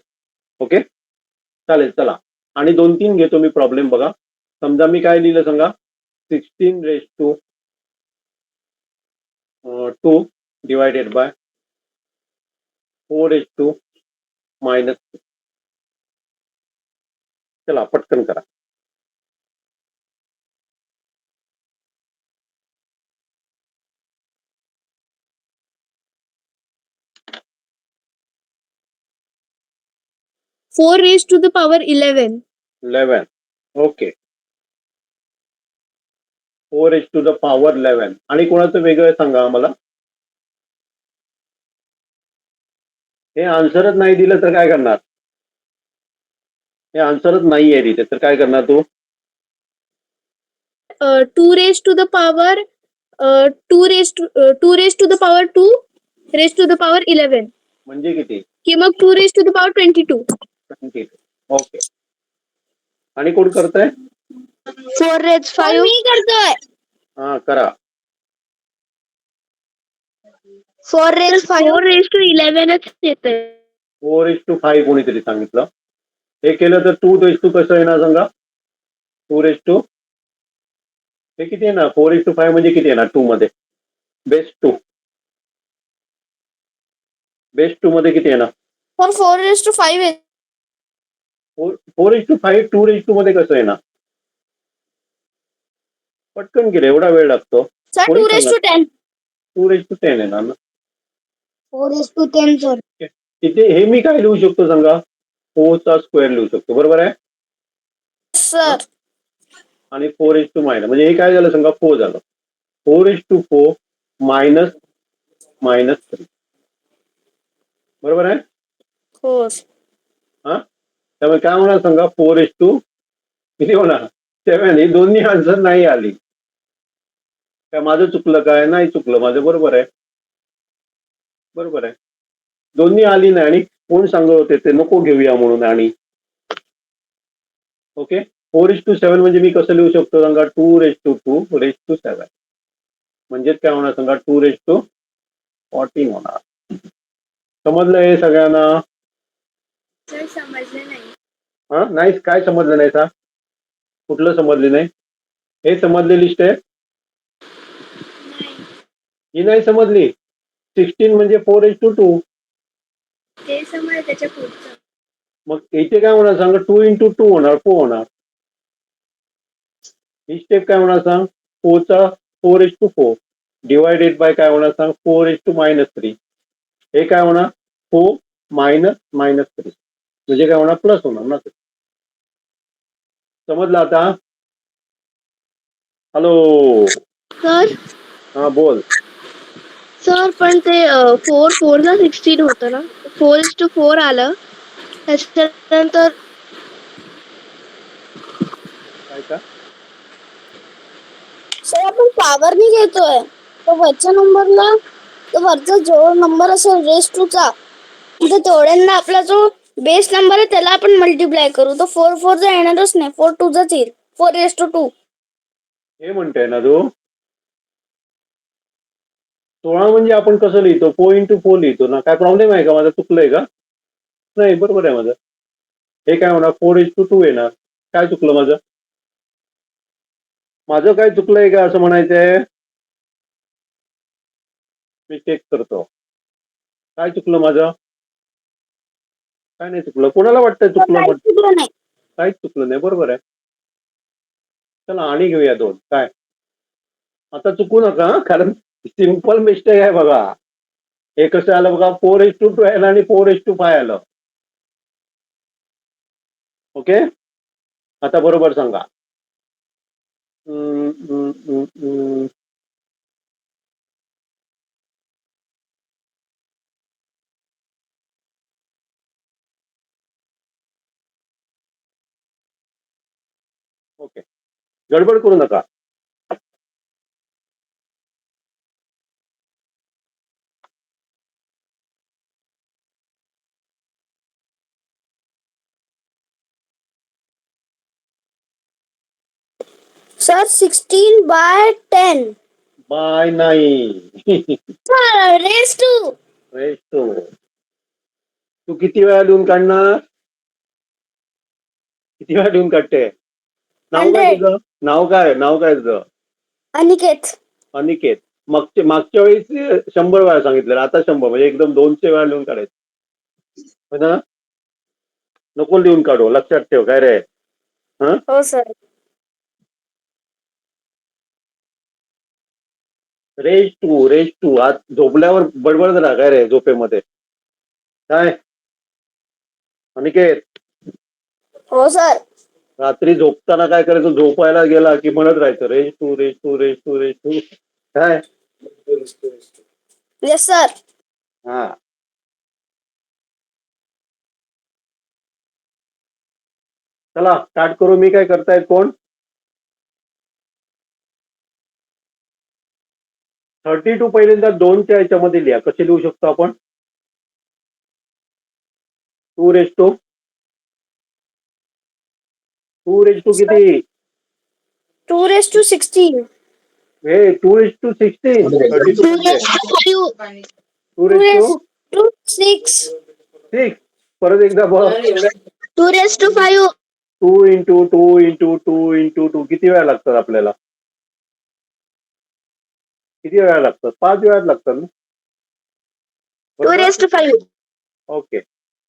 ओके, चालेल, चला. आणि 2-3 घेतो मी प्रॉब्लेम बघा. समजा मी काय लिहिलं सांगा, 16 डिवायडेड बाय 4 चला पटकन करा. Four raise to the power 11. 11. Okay, 4 आणि कोणाचं वेगळं सांगा आम्हाला. हे आन्सरच नाही दिलं तर काय करणार? हे आन्सरच नाही आहे तिथे तर काय करणार तू? 2 raise to the power 2 raise to the power 2 raise to the power 11 म्हणजे किती? कि मग 2 raise to the power 22. Okay, आणि कोण करताय? 4 raised 5. मी करतोय. हा, करा. 4 raised 5. 4 रेज टू 11च येतंय. 4:5 कोणीतरी सांगितलं. हे केलं तर 2 कसं येणार सांगा? 2 हे किती येणार? 4:5 म्हणजे किती येणार 2 मध्ये? बेस 2 मध्ये किती येणार? पण 4 raised to 5 आहे. 4:5 2 मध्ये कसं येणार? पटकन केलं, एवढा वेळ लागतो. सर कोणी 2 raised to 10. 2:10 येणार ना. 4 raised to 10 सर. तिथे हे मी काय लिहू शकतो सांगा? 4 चा स्क्वेअर लिहू शकतो, बरोबर आहे. सर आणि 4:- म्हणजे हे काय झालं सांगा? 4 झालं. 4:4 -3 बरोबर आहे. हो. हा, त्यामुळे काय होणार सांगा? 4:, किती होणार? 7. ही दोन्ही आन्सर नाही आली. काय माझं चुकलं? काय नाही चुकलं माझं, बरोबर आहे, बरोबर आहे. दोन्ही आली नाही आणि कोण सांगत होते ते नको घेऊया म्हणून. आणि ओके, 4:7 म्हणजे मी कसं लिहू शकतो सांगा? 2:2 म्हणजेच काय होणार सांगा? 2:14 होणार. समजलं हे सगळ्यांना? समजले नाही. हा, नाही, काय समजलं नाही सा? कुठलं समजले नाही? हे समजले लिस्ट आहे, ही नाही समजली. 16 म्हणजे 4:2. ते समज त्याच्या पुढचं. मग इथे काय होणार सांगा? 2 × 2 होणार, 4 होणार. ही स्टेप काय होणार सांग? 4:4 डिवायडेड बाय काय होणार सांग? 4:3. हे काय होणार? 4 -3 म्हणजे काय होणार? प्लस होणार ना. समजलं आता? हॅलो, सर हा बोल. सर पण ते 4 ला 16 होतं ना, 4:4 आलं त्याच्यानंतर काय का? सर आपण पॉवरनी घेतोय तर वरच्या नंबरला तर वरचा जो नंबर असेल रेस टूचा तर तेवढ्यांना आपला जो बेस नंबर आहे त्याला आपण मल्टिप्लाय करू तर 4 चा येणारच नाही 4 येईल 4:2 हे म्हणतोय ना तू 16 म्हणजे आपण कसं लिहितो 4 into 4 लिहितो ना. काय प्रॉब्लेम आहे का? माझं चुकलंय का? नाही, बरोबर आहे माझं. हे काय होणार 4:2 येणार. काय चुकलं माझं? माझं काय चुकलंय का असं म्हणायचंय? मी चेक करतो. काय चुकलं माझं? काय नाही चुकलं. कोणाला वाटतंय चुकलं? काहीच चुकलं नाही काहीच चुकलं नाही, बरोबर आहे. चला आणि घेऊया 2. काय आता चुकू नका हं, कारण सिम्पल मिस्टेक आहे बघा. हे कसं आलं बघा 4:2 आलं आणि 4:5 आलं. ओके, आता बरोबर सांगा. हम्म, हम्म, हम्म, हम्म. ओके, गडबड करू नका. सर 16/10 बाय नाही. Raise to raise to. तू किती वेळा लिहून काढणार? किती वेळा लिहून काढते? नाव काय 100 तुझं? नाव काय? नाव काय तुझं? अनिकेत अनिकेत. मागच्या वेळी 100 वेळा सांगितलं, आता 100 म्हणजे एकदम 200 वेळा लिहून काढायचं हो ना. नको लिहून काढू, लक्षात ठेव. काय रे? हा, हो सर रेस टू आज झोपल्यावर बडबड ना काय रे झोपेमध्ये? काय अनिकेत? हो सर रात्री झोपताना काय करायचं? झोपायला गेला की म्हणत राहायचं रेस टू. काय? येस सर हा, चला स्टार्ट करू. मी काय करतायत कोण? 32 पहिल्यांदा 2च्या याच्यामध्ये लिहा. कसे लिहू शकतो आपण? 2:2 किती? 2:16 हे 2:16. 32 म्हणजे 2:6. 2:6 परत एकदा बघ. 2:5 2 into 2 किती वेळा लागतात आपल्याला? किती वेळा लागतात? 5 वेळा लागतात ना. 2:5 ओके,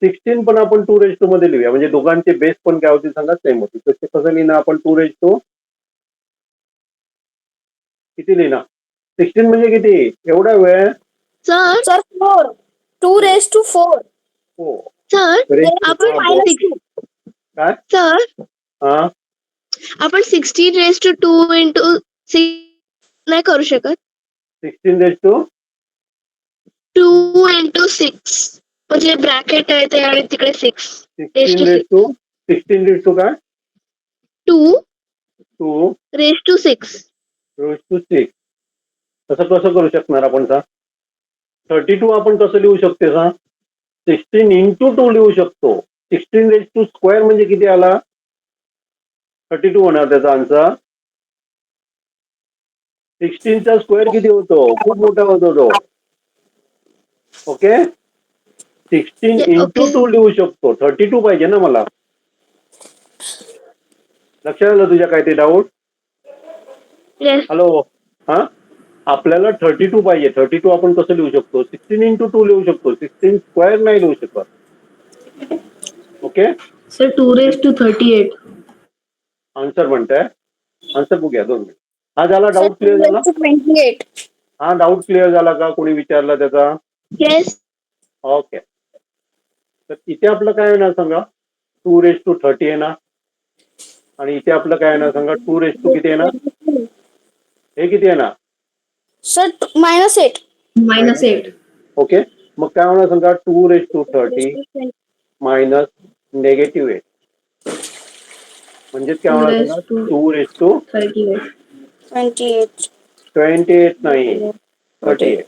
16 पण आपण 2:2 मध्ये लिहूया म्हणजे दोघांचे बेस पण काय होते सांगा? सेम होते. कसं लिहिणार आपण? 2:2 किती लिहिणार? 16 म्हणजे किती? एवढा वेळ? सर सर 4 2:4 हो. सर आपण -2 काय? सर हा, आपण 16:2 into 6 नाही करू शकत. 16:2 2 into 6 म्हणजे ब्रॅकेट आहे ते आणि तिकडे 6 16:2 काय? 2 2 raised to 6 6. तसं कसं करू शकणार आपण सांग? 32 आपण कसं लिहू शकते सांग? 16 into 2 लिहू शकतो. 16 म्हणजे किती आला? 32 होणार त्याचा आन्सर. 16चा स्क्वेअर किती होतो? खूप मोठा होतो तो. ओके, 16 into 2 लिहू शकतो. 32 पाहिजे ना मला. लक्षात आलं तुझ्या काय ते डाऊट? yes हॅलो, हा, आपल्याला 32 पाहिजे. 32 आपण कसं लिहू शकतो? 16 into 2 लिहू शकतो. 16 स्क्वेअर नाही लिहू शकत. Okay, sir 2:38. आन्सर म्हणताय. आन्सर बघूया 2 मिनिट. हा झाला सर डाऊट क्लिअर झाला? 28 हा डाऊट क्लिअर झाला का? कोणी विचारला त्याचा? yes ओके, तर इथे आपलं काय येणार सांगा? 2:30 येणार आणि इथे आपलं काय येणार सांगा? 2 किती येणार? हे किती येणार? सर -8 -8. ओके, मग काय होणार सांगा 2^30 मायनस -8 म्हणजे काय 2 होणार raised सांगा to 2^28 38. 28 नाही 38.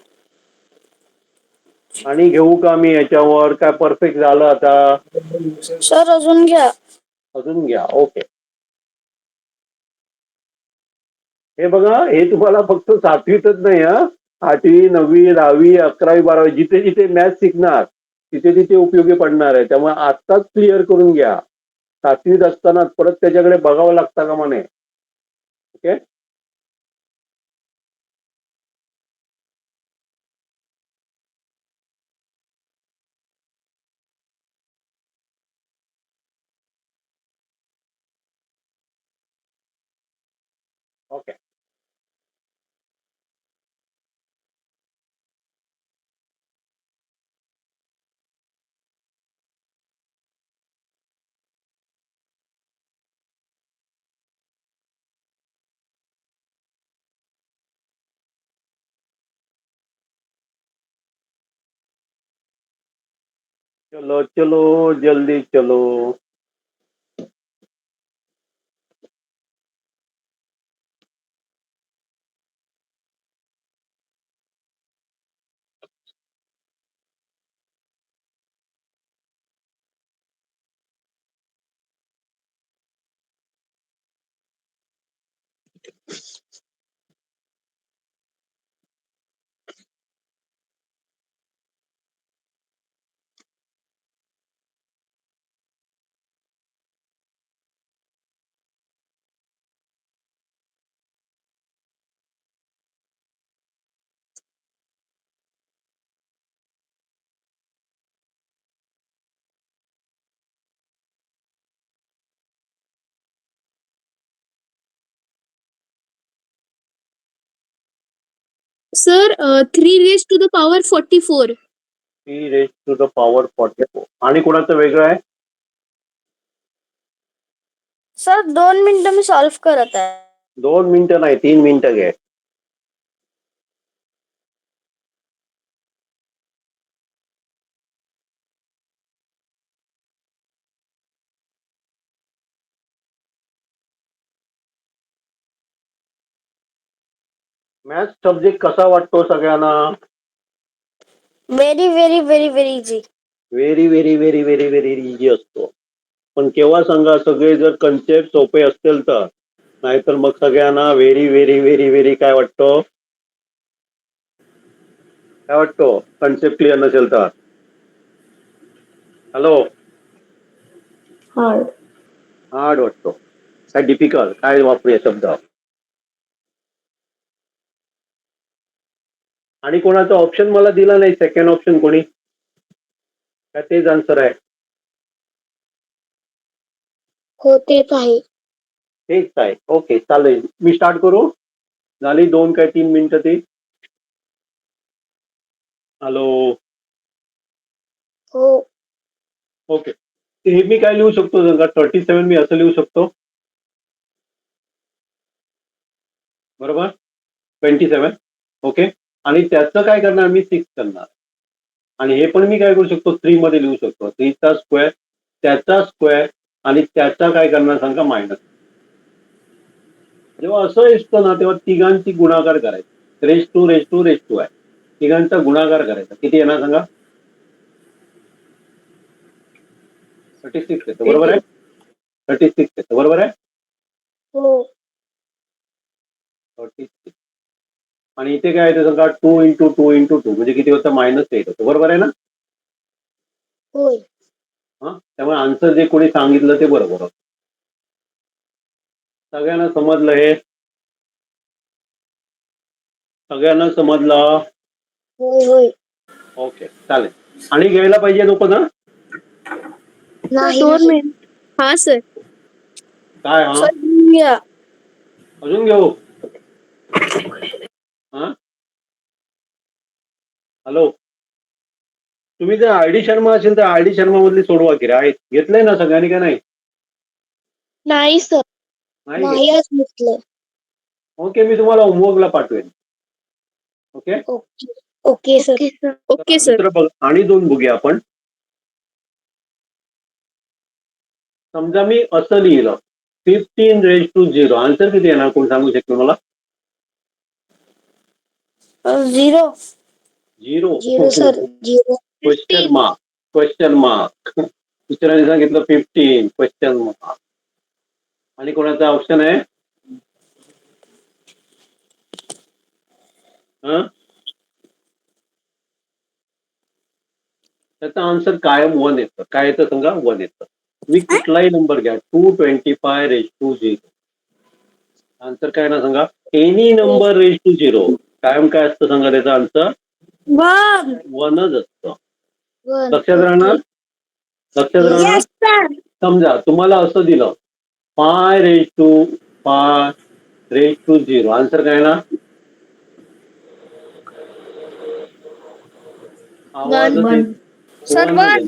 आणि घेऊ का मी याच्यावर? काय परफेक्ट झालं आता? सर अजून घ्या. अजून घ्या. ओके, हे बघा, हे तुम्हाला फक्त 7वीतच नाही हा, 8वी 9वी 10वी 11वी 12वी जिथे जिथे मॅथ शिकणार तिथे तिथे उपयोगी पडणार आहे. त्यामुळे आत्ताच क्लिअर करून घ्या. 7वीत असताना परत त्याच्याकडे बघावं लागतं का म्हणे. Okay, okay. चलो चलो जल्दी चलो. सर 3^44. 3^44. आणि कोणाचं वेगळं आहे? सर 2 मिनिटं मी सॉल्व्ह करत आहे. 2 मिनिटं नाही, 3 मिनिटं घे. मॅथ्स सब्जेक्ट कसा वाटतो सगळ्यांना? Very very very very easy. Very very very very very easy असतो. पण केव्हा सांगा, सगळे जर कन्सेप्ट सोपे असतील तर. नाहीतर मग सगळ्यांना व्हेरी व्हेरी व्हेरी व्हेरी काय वाटतो? काय वाटतो कन्सेप्ट क्लिअर नसेल तर? Hello, Hard. हार्ड वाटतो. काय डिफिकल्ट? काय वापरूया शब्द? आणि कोणाचा ऑप्शन मला दिला नाही, सेकंड ऑप्शन कोणी? काय तेच आन्सर आहे? हो तेच आहे. तेच आहे. ओके, चालेल. मी स्टार्ट करू? झाली 2 काय 3 मिनिटं ती? हॅलो, हो ओके. हे मी काय लिहू शकतो सांगा? 37 मी असं लिहू शकतो, बरोबर? 27. ओके, आणि त्याचं काय करणार मी? 6 करणार. आणि हे पण मी काय करू शकतो? 3 मध्ये लिहू शकतो. 3चा स्क्वेअर, त्याचा स्क्वेअर आणि त्याचा काय करणार सांगा? मायनस. जेव्हा असं असतं ना, तेव्हा तिघांची गुणाकार करायचा. रेस टू आहे. तिघांचा गुणाकार करायचा. किती येणार सांगा? 36 येतं, बरोबर आहे? 36 येतं, बरोबर आहे? हो 36. आणि इथे काय येतं सांगा? 2 × 2 × 2 म्हणजे किती होतं? -8 होतं, बरोबर आहे ना? होय. हा, त्यामुळे आन्सर जे कोणी सांगितलं ते बरोबर होतं. सगळ्यांना समजलं हे? सगळ्यांना समजलं? होय होय. ओके, चालेल. आणि घ्यायला पाहिजे लोक ना? नाही 2 नाही. मिनिट. हा सर. काय? हा, सर घेऊन घ्या. अजून घेऊ? हा, हॅलो, तुम्ही जर आय डी शर्मा असेल तर आय डी शर्मा मधली सोडवा की रे. घेतलंय ना सगळ्यांनी का नाही? नाही सर, नाही नाही घेतलं. आज घेतलं. ओके, मी तुम्हाला होमवर्कला पाठवेन. Okay, okay okay sir. Okay sir. दुसरं बघ आणि दोन बघूया आपण. समजा मी असं लिहिलं 15⁻⁴. आन्सर किती येणार कोण सांगू शकतो मला? 0. झिरो. 0 सर. 0. Question mark. दुसऱ्याने सांगितलं 15 क्वेश्चन मार्क. आणि कोणाचा ऑप्शन आहे? त्याचा आन्सर कायम 1 येतं. काय येतं सांगा? 1 येतं. मी कुठलाही नंबर घ्या 225⁻⁴. आन्सर काय ना सांगा? एनी नंबर रेज टू 0 कायम काय असतं सांगा? त्याचा आन्सर 1च असतं. लक्षात राहणार? लक्षात राहणार? Yes, sir. समजा तुम्हाला असं दिलं π⁻⁴. आन्सर काय ना? आवाज Sir, one.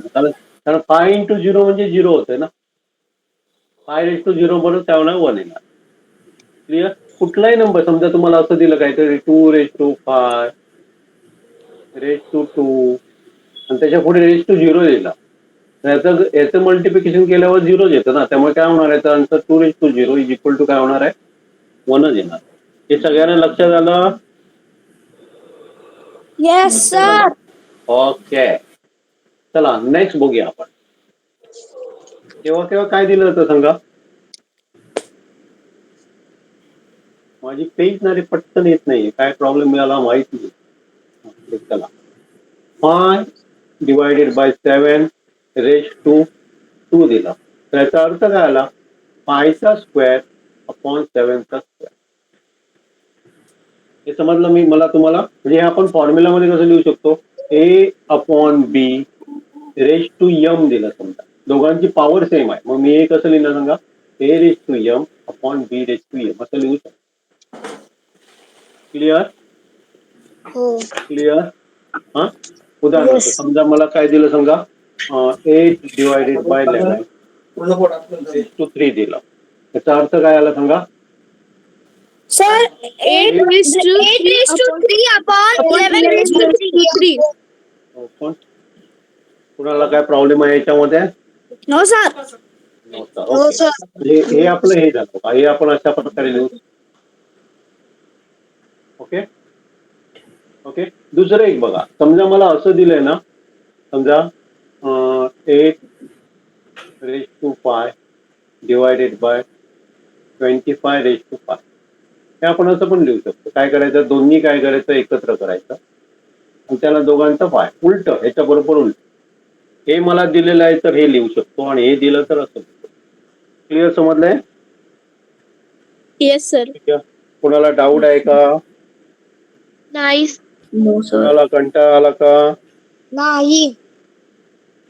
कारण 5 × 0 म्हणजे 0 होते ना. π⁻⁴ बरोबर त्यावेळेला 1 येणार. क्लिअर? कुठलाही नंबर समजा तुम्हाला असं दिलं काहीतरी 2⁵ आणि त्याच्या पुढे ⁻0 दिला. याचं मल्टिप्लिकेशन केल्यावर 0 येतं ना. त्यामुळे काय होणार आहे? आन्सर 2⁻0 = काय होणार आहे? 1च येणार. हे सगळ्यांना लक्षात आलं? Yes, sir. ओके. चला नेक्स्ट बघूया आपण. केव्हा काय दिलं होतं सांगा? माझी पेज ना रे पटकन येत नाही. काय प्रॉब्लेम मिळाला माहित नाही. चला 5/7 दिला. त्याचा अर्थ काय आला? π²/7. हे समजलं मला तुम्हाला? म्हणजे आपण फॉर्म्युलामध्ये कसं लिहू शकतो? a/b⁻m दिलं समजा. दोघांची पॉवर सेम आहे. मग मी हे कसं लिहिलं सांगा? a/m/b/m असं लिहू शकतो. क्लिअर? क्लिअर? हा. उदाहरणार्थ समजा मला काय दिलं सांगा? 8/11 दिलं. त्याचा अर्थ काय आला सांगा? Sir, 8/3/11/3. कुणाला काय प्रॉब्लेम आहे याच्यामध्ये? No, sir. ओके. हे आपलं हे झालं का? हे आपण अशा प्रकारे लिहू. ओके. ओके. दुसरं एक बघा. समजा मला असं दिलंय ना. समजा 8/25⁵. हे आपण असं पण लिहू शकतो. काय करायचं? दोन्ही काय करायचं? एकत्र करायचं आणि त्याला दोघांचं पाय उलट ह्याच्या बरोबर उलट. हे मला दिलेलं आहे तर हे लिहू शकतो आणि हे दिलं तर असं. क्लिअर? समजलंय? Yes sir. कोणाला डाऊट आहे का? नाही. कोणाला कंटाळा आला का? नाही.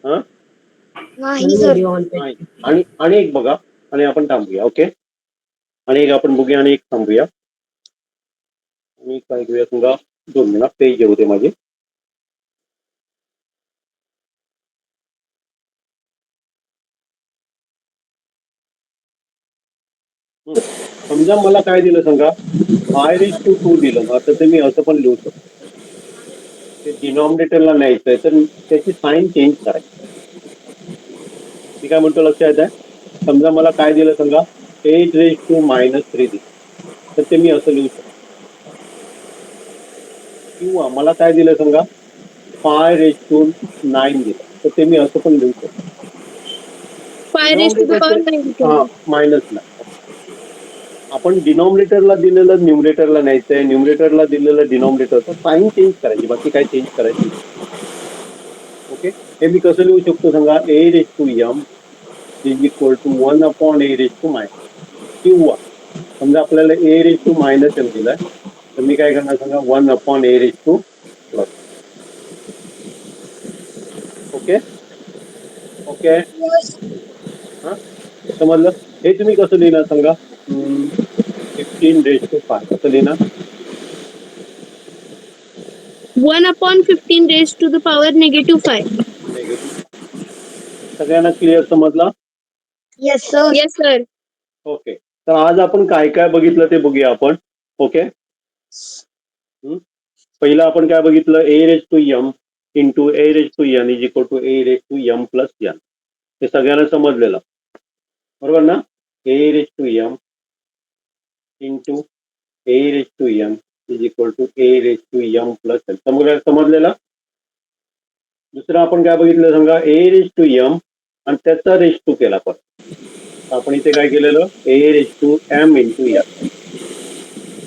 हा? नाही सर. नाही. आणि एक बघा आणि आपण थांबूया. ओके. आणि एक आपण बघूया आणि एक थांबूया. आणि काय घेऊया समजा 2 मिनिट पेज येऊ दे माझे. समजा मला काय दिलं सांगा? π/2 दिलं ना तर ते मी असं पण लिहू शकतो. ते डिनॉमिनेटरला न्यायचंय तर त्याची साईन चेंज करायची. मी काय म्हणतो लक्षात आहे? समजा मला काय दिलं सांगा? 8⁻³ दिलं तर ते मी असं लिहू शकतो. किंवा मला काय दिलं सांगा? π/9 दिलं तर ते मी असं पण लिहू शकतो. -9. आपण डिनॉमिनेटरला दिलेलं न्यूमरेटरला न्यायचंय, न्यूमरेटरला दिलेलं डिनॉमिनेटर, तर साईन चेंज करायची, बाकी काय चेंज करायची. ओके. हे मी कसं लिहू शकतो सांगा? a⁻m = 1/a⁻⁻. किंवा समजा आपल्याला a⁻m दिलाय तर मी काय करणार सांगा? 1/a⁻+. ओके. ओके. हा. समजलं? हे तुम्ही कसं लिहिणार सांगा? 15⁻⁵ असं लिहिणार. 1/15⁻⁵. सगळ्यांना क्लिअर समजला? Yes, sir. Yes sir. Okay. तर आज आपण काय काय बघितलं ते बघूया आपण. ओके. पहिलं आपण काय बघितलं, A raise to M into A raise to N is equal to A raise to M plus N. हे सगळ्यांना समजलेलं बरोबर ना. A raise to M into A raise to N is equal to A raise to M plus N. समजलेलं. दुसरं आपण काय बघितलं सांगा, ए रेज टू एम आणि त्याचा रेज टू केला परत. आपण इथे काय केलेलं, A raise to M into N.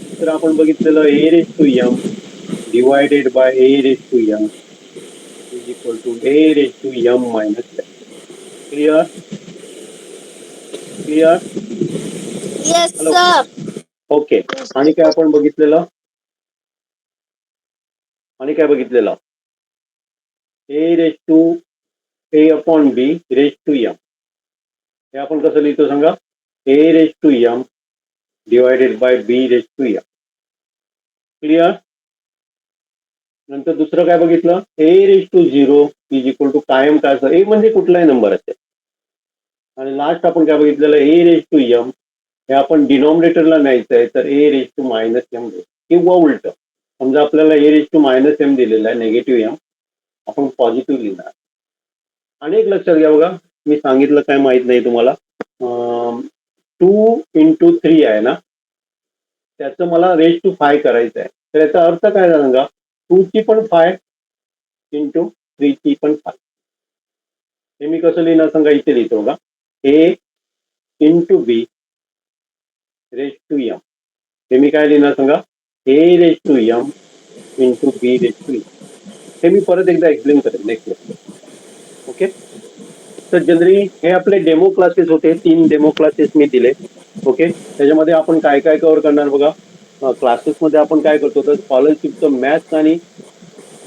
दुसरं आपण बघितलेलं A raise to M divided by A raise to M is equal to A raise to M minus N. Clear clear. Yes Hello. Sir. Okay. आणि काय आपण बघितलेलं, A raise to A upon B raise to M. हे आपण कसं लिहितो सांगा, A raise to M divided by B raise to M. Clear. नंतर दुसरं काय बघितलं, A raise to zero is equal to कायम काय असं, ए म्हणजे कुठलाही नंबर असेल. आणि लास्ट आपण काय बघितलेलं, ए रेज टू एम हे आपण डिनॉमिनेटरला न्यायचं आहे, तर ए रेज टू मायनस एम किंवा उलट. समजा आपल्याला ए रेज टू मायनस एम दिलेला आहे, नेगेटिव्ह एम, आपण पॉझिटिव्ह लिहिणार. आणि एक लक्षात घ्या बघा, मी सांगितलं काय माहित नाही तुम्हाला, 2 इंटू 3 आहे ना, त्याचं मला रेज टू 5 करायचं आहे. तर याचा अर्थ काय सांगा, 2 ची पण 5 इंटू 3 ची पण 5. हे मी कसं लिहिणार सांगा, इथे लिहितो बघा, A into B raise to M. हे मी काय लिहिणार सांगा, A raise to M into B raise to M. हे मी परत एकदा एक्सप्लेन करेन नेक्स्ट लेक्चर. ओके. तर जनरली हे आपले डेमो क्लासेस होते, 3 डेमो क्लासेस मी दिले. ओके. त्याच्यामध्ये आपण काय काय कव्हर करणार बघा. क्लासेसमध्ये आपण काय करतो, तर स्कॉलरशिपचं मॅथ्स आणि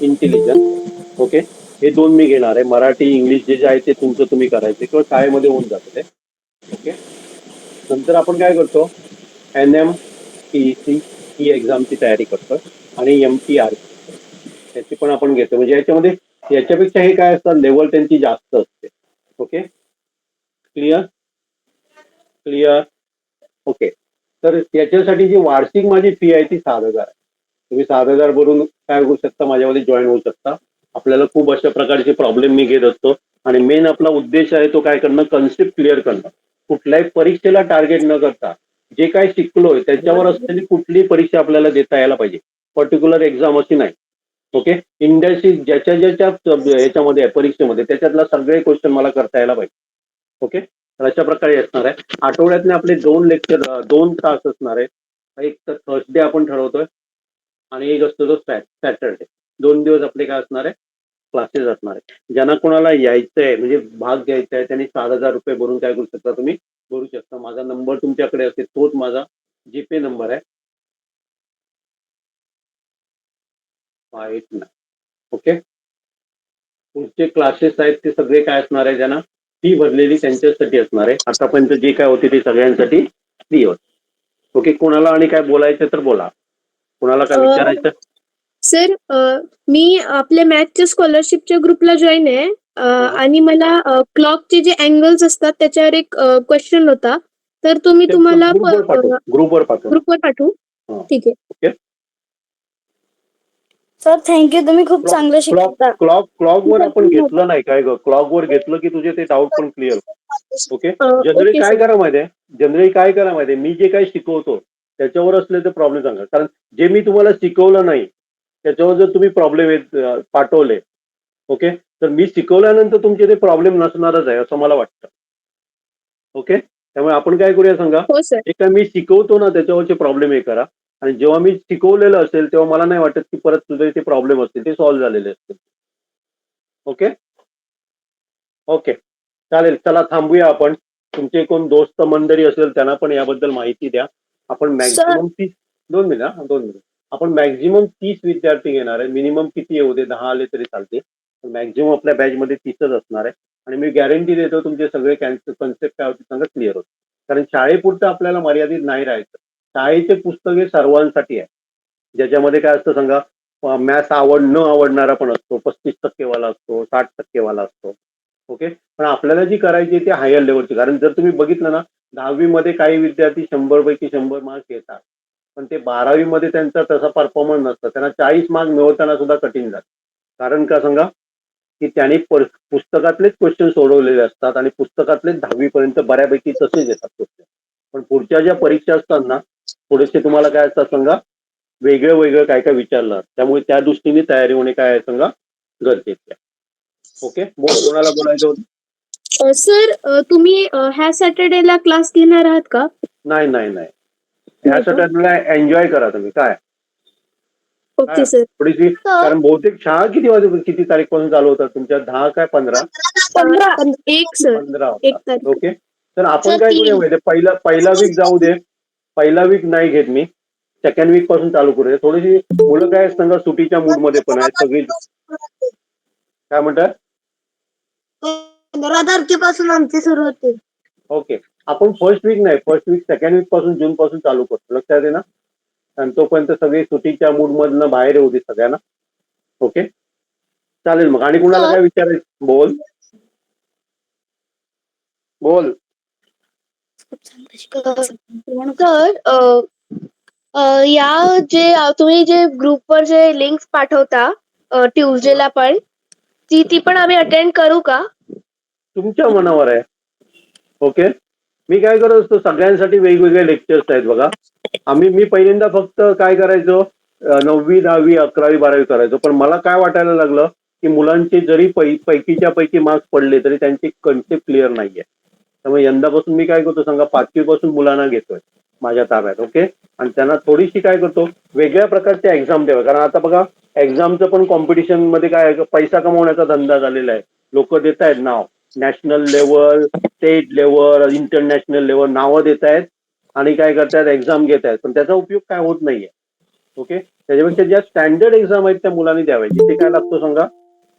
इंटेलिजन्स. ओके. हे 2 मी घेणार आहे. मराठी इंग्लिश जे आहे ते तुमचं तुम्ही करायचे किंवा शाळेमध्ये होऊन जातं ते. ओके. नंतर आपण काय करतो, NMPEC ही एक्झामची तयारी करतो आणि MTR त्याची पण आपण घेतो. म्हणजे याच्यामध्ये याच्यापेक्षा हे काय असतात, लेवल त्यांची जास्त असते. ओके. Clear clear. ओके. तर याच्यासाठी जी वार्षिक माझी फी आहे ती 6,000 आहे. तुम्ही 6,000 भरून काय होऊ शकता, माझ्यामध्ये जॉईन होऊ शकता. आपल्याला खूप अशा प्रकारचे प्रॉब्लेम मी घेत असतो आणि मेन आपला उद्देश आहे तो काय करणं, कन्सेप्ट क्लिअर करणं. कुठल्याही परीक्षेला टार्गेट न करता जे काय शिकलोय त्याच्यावर असलेली कुठलीही परीक्षा आपल्याला देता यायला पाहिजे. पर्टिक्युलर एक्झाम अशी नाही. ओके. इंडस्ट्री ज्याच्या याच्यामध्ये आहे परीक्षेमध्ये त्याच्यातला सगळे क्वेश्चन मला करता यायला पाहिजे. ओके. तर अशा प्रकारे असणार आहे. आठवड्यातले आपले 2 लेक्चर 2 तास असणार आहे. एक तर थर्सडे आपण ठरवतोय आणि एक असतो तो सॅटरडे. 2 दिवस आपले काय असणार आहे, क्लासेस असणार आहे. ज्यांना कोणाला यायचं आहे म्हणजे भाग घ्यायचा आहे त्यांनी 7,000 रुपये भरून काय करू शकता, तुम्ही भरू शकता. माझा नंबर तुमच्याकडे असेल, तोच माझा जीपे नंबर आहे. ओके. पुढचे क्लासेस आहेत ते सगळे काय असणार आहे, ज्यांना फी भरलेली त्यांच्यासाठी असणार आहे. आतापर्यंत जे काय होते ते सगळ्यांसाठी फ्री होत. ओके. कोणाला आणि काय बोलायचं तर बोला, कोणाला काय विचारायचं. सर, मी आपल्या मॅथच्या स्कॉलरशिपच्या ग्रुपला जॉईन आहे आणि मला क्लॉकचे जे अँगल्स असतात त्याच्यावर एक क्वेश्चन होता, तर तुम्ही तुम्हाला ग्रुपवर पाठवू. ठीक आहे. सर थँक्यू, तुम्ही खूप चांगलं शिकवता. क्लॉकवर आपण घेतलं नाही काय ग, क्लॉकवर घेतलं की तुझे ते डाऊट पण क्लिअर. ओके. जनरली काय करा माहितीये, मी जे काही शिकवतो त्याच्यावर असले तर प्रॉब्लेम सांगा. कारण जे मी तुम्हाला शिकवलं नाही त्याच्यावर जर तुम्ही प्रॉब्लेम पाठवले, ओके, तर मी शिकवल्यानंतर तुमचे ते प्रॉब्लेम नसणारच आहे असं मला वाटतं. ओके. त्यामुळे आपण काय करूया सांगा, जे काय मी शिकवतो ना त्याच्यावरचे प्रॉब्लेम हे करा आणि जेव्हा मी शिकवलेलं असेल तेव्हा मला नाही वाटत की परत तुझे ते प्रॉब्लेम असतील, ते सॉल्व्ह झालेले असतील. Okay okay. चालेल. चला थांबूया आपण. तुमचे कोण दोस्त मंडळी असेल त्यांना पण याबद्दल माहिती द्या. आपण मॅक्झिमम 30 2 मिनिट आपण मॅक्झिमम 30 विद्यार्थी घेणार आहे. मिनिमम किती येऊ दे, 10 आले तरी चालते. मॅक्झिमम आपल्या बॅचमध्ये 30च असणार आहे आणि मी गॅरंटी देतो तुमचे सगळे कन्सेप्ट काय होते सांगा क्लिअर होते. कारण शाळेपुरतं आपल्याला मर्यादित नाही राहायचं. शाळेचे पुस्तक हे सर्वांसाठी आहे. ज्याच्यामध्ये काय असतं सांगा, मॅथ्स न आवडणारा पण असतो, 35% वाला असतो, 60% वाला असतो. ओके. पण आपल्याला जी करायची ती हायर लेवलची. कारण जर तुम्ही बघितलं ना 10वी मध्ये काही विद्यार्थी 100 पैकी 100 मार्क्स घेतात पण ते 12वी मध्ये त्यांचा तसा परफॉर्मन्स नसतं. त्यांना 40 मार्क मिळवताना सुद्धा कठीण जातं. कारण का सांगा, की त्यांनी पुस्तकातलेच क्वेश्चन सोडवलेले असतात आणि पुस्तकातलेच 10वी पर्यंत बऱ्यापैकी तसेच येतात क्वेश्चन. पण पुढच्या ज्या परीक्षा असतात ना, थोडेसे तुम्हाला काय असतात सांगा, वेगळं वेगळं काय काय विचारलं. त्यामुळे त्या दृष्टीने तयारी होणे काय आहे सांगा, गरजेचे आहे. ओके, कोणाला बोलायचं होतं? सर तुम्ही ह्या सॅटर्डेला क्लास घेणार आहात का? नाही नाही नाही, ह्यासाठी तुला एन्जॉय करा तुम्ही. काय ओके सर. थोडीशी, कारण बहुतेक शाळा किती वाजे किती तारीखपासून चालू होतात तुमच्या? 10 काय 15? 1 सर. 15 1 होतात. तारीख. ओके, तर आपण सर, काय 3. करूया माहिती, पहिला वीक जाऊ दे. पहिला वीक नाही घेत मी, सेकंड वीक पासून चालू करूया. थोडीशी मुलं काय सांगा सुटीच्या मूड मध्ये पण आहेत सगळी. काय म्हणतात? 15 तारखेपासून आमची सुरू होते. ओके, आपण फर्स्ट वीक नाही, फर्स्ट वीक सेकंड वीक पासून जून पासून चालू करतो. लक्षात आहे ना? आणि तोपर्यंत सगळे सुटीच्या मूड मधनं बाहेर येऊ दे सगळ्यांना. ओके, चालेल मग. आणि कुणाला काय विचारायचं? बोल बोल. सर, या जे तुम्ही जे ग्रुपवर जे लिंक्स पाठवता ट्युजडेला पण ती पण आम्ही अटेंड करू का? तुमच्या मनावर आहे. ओके, मी काय करत असतो, सगळ्यांसाठी वेगवेगळे लेक्चर्स आहेत बघा. मी पहिल्यांदा फक्त काय करायचो, 9वी 10वी 11वी 12वी करायचो. पण मला काय वाटायला लागलं की मुलांचे जरी पैकीच्या पैकी मार्क्स पडले तरी त्यांची कन्सेप्ट क्लिअर नाहीये. त्यामुळे यंदापासून मी काय करतो सांगा, 5वी पासून मुलांना घेतोय माझ्या ताब्यात. ओके, आणि त्यांना थोडीशी काय करतो, वेगळ्या प्रकारच्या एक्झाम द्याव्या. कारण आता बघा, एक्झामचं पण कॉम्पिटिशन मध्ये काय आहे, पैसा कमवण्याचा धंदा झालेला आहे. लोक देत आहेत नाव, national level, state level, international level नावं देत आहेत आणि काय करतायत, एक्झाम घेत आहेत. पण त्याचा उपयोग काय होत नाहीये. ओके, त्याच्यापेक्षा ज्या स्टँडर्ड एक्झाम आहेत त्या मुलांनी द्याव्या. जिथे काय लागतो सांगा,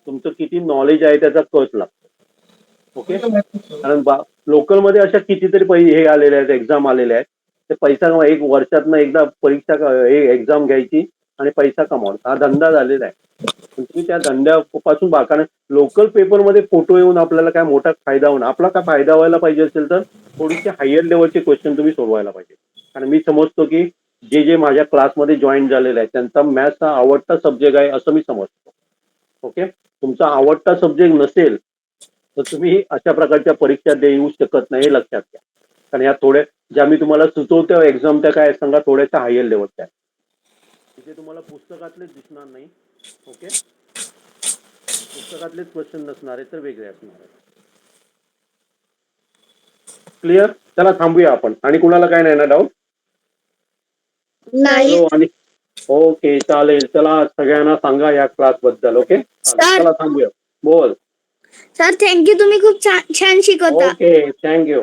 तुमचं किती नॉलेज आहे त्याचा कस लागतो. ओके, कारण लोकलमध्ये अशा कितीतरी हे आलेले आहेत, एक्झाम आलेले आहेत. ते पैसा एक वर्षातनं एकदा परीक्षा एक्झाम घ्यायची आणि पैसा कमावण्याचा हा धंदा झालेला आहे. तुम्ही त्या धंद्यापासून कारण लोकल पेपरमध्ये फोटो येऊन आपल्याला काय मोठा फायदा होणार, आपला काय फायदा व्हायला पाहिजे असेल तर थोडीशी हायर लेवलचे क्वेश्चन तुम्ही सोडवायला पाहिजे. कारण मी समजतो की जे माझ्या क्लासमध्ये जॉईन झालेले आहेत त्यांचा मॅथ्स हा आवडता सब्जेक्ट आहे असं मी समजतो. ओके, तुमचा आवडता सब्जेक्ट नसेल तर तुम्ही अशा प्रकारच्या परीक्षा देऊ शकत नाही, हे लक्षात घ्या. कारण ह्या थोड्या ज्या मी तुम्हाला सुचवतो एक्झाम त्या काय सांगा, थोड्याशा हायर लेवलच्या आहेत. तिथे तुम्हाला पुस्तकातलेच दिसणार नाही. ओके, पुस्तकातलेच क्वेश्चन नसणार आहे तर वेगळे असणार आहे. क्लिअर? चला थांबूया आपण. आणि कुणाला काय नाही ना डाऊट? नाही. आणि ओके, चालेल. चला सगळ्यांना सांगा या क्लास बद्दल. ओके, चला थांबूया. बोल. सर थँक्यू, तुम्ही खूप छान शिकवता. Okay, thank you.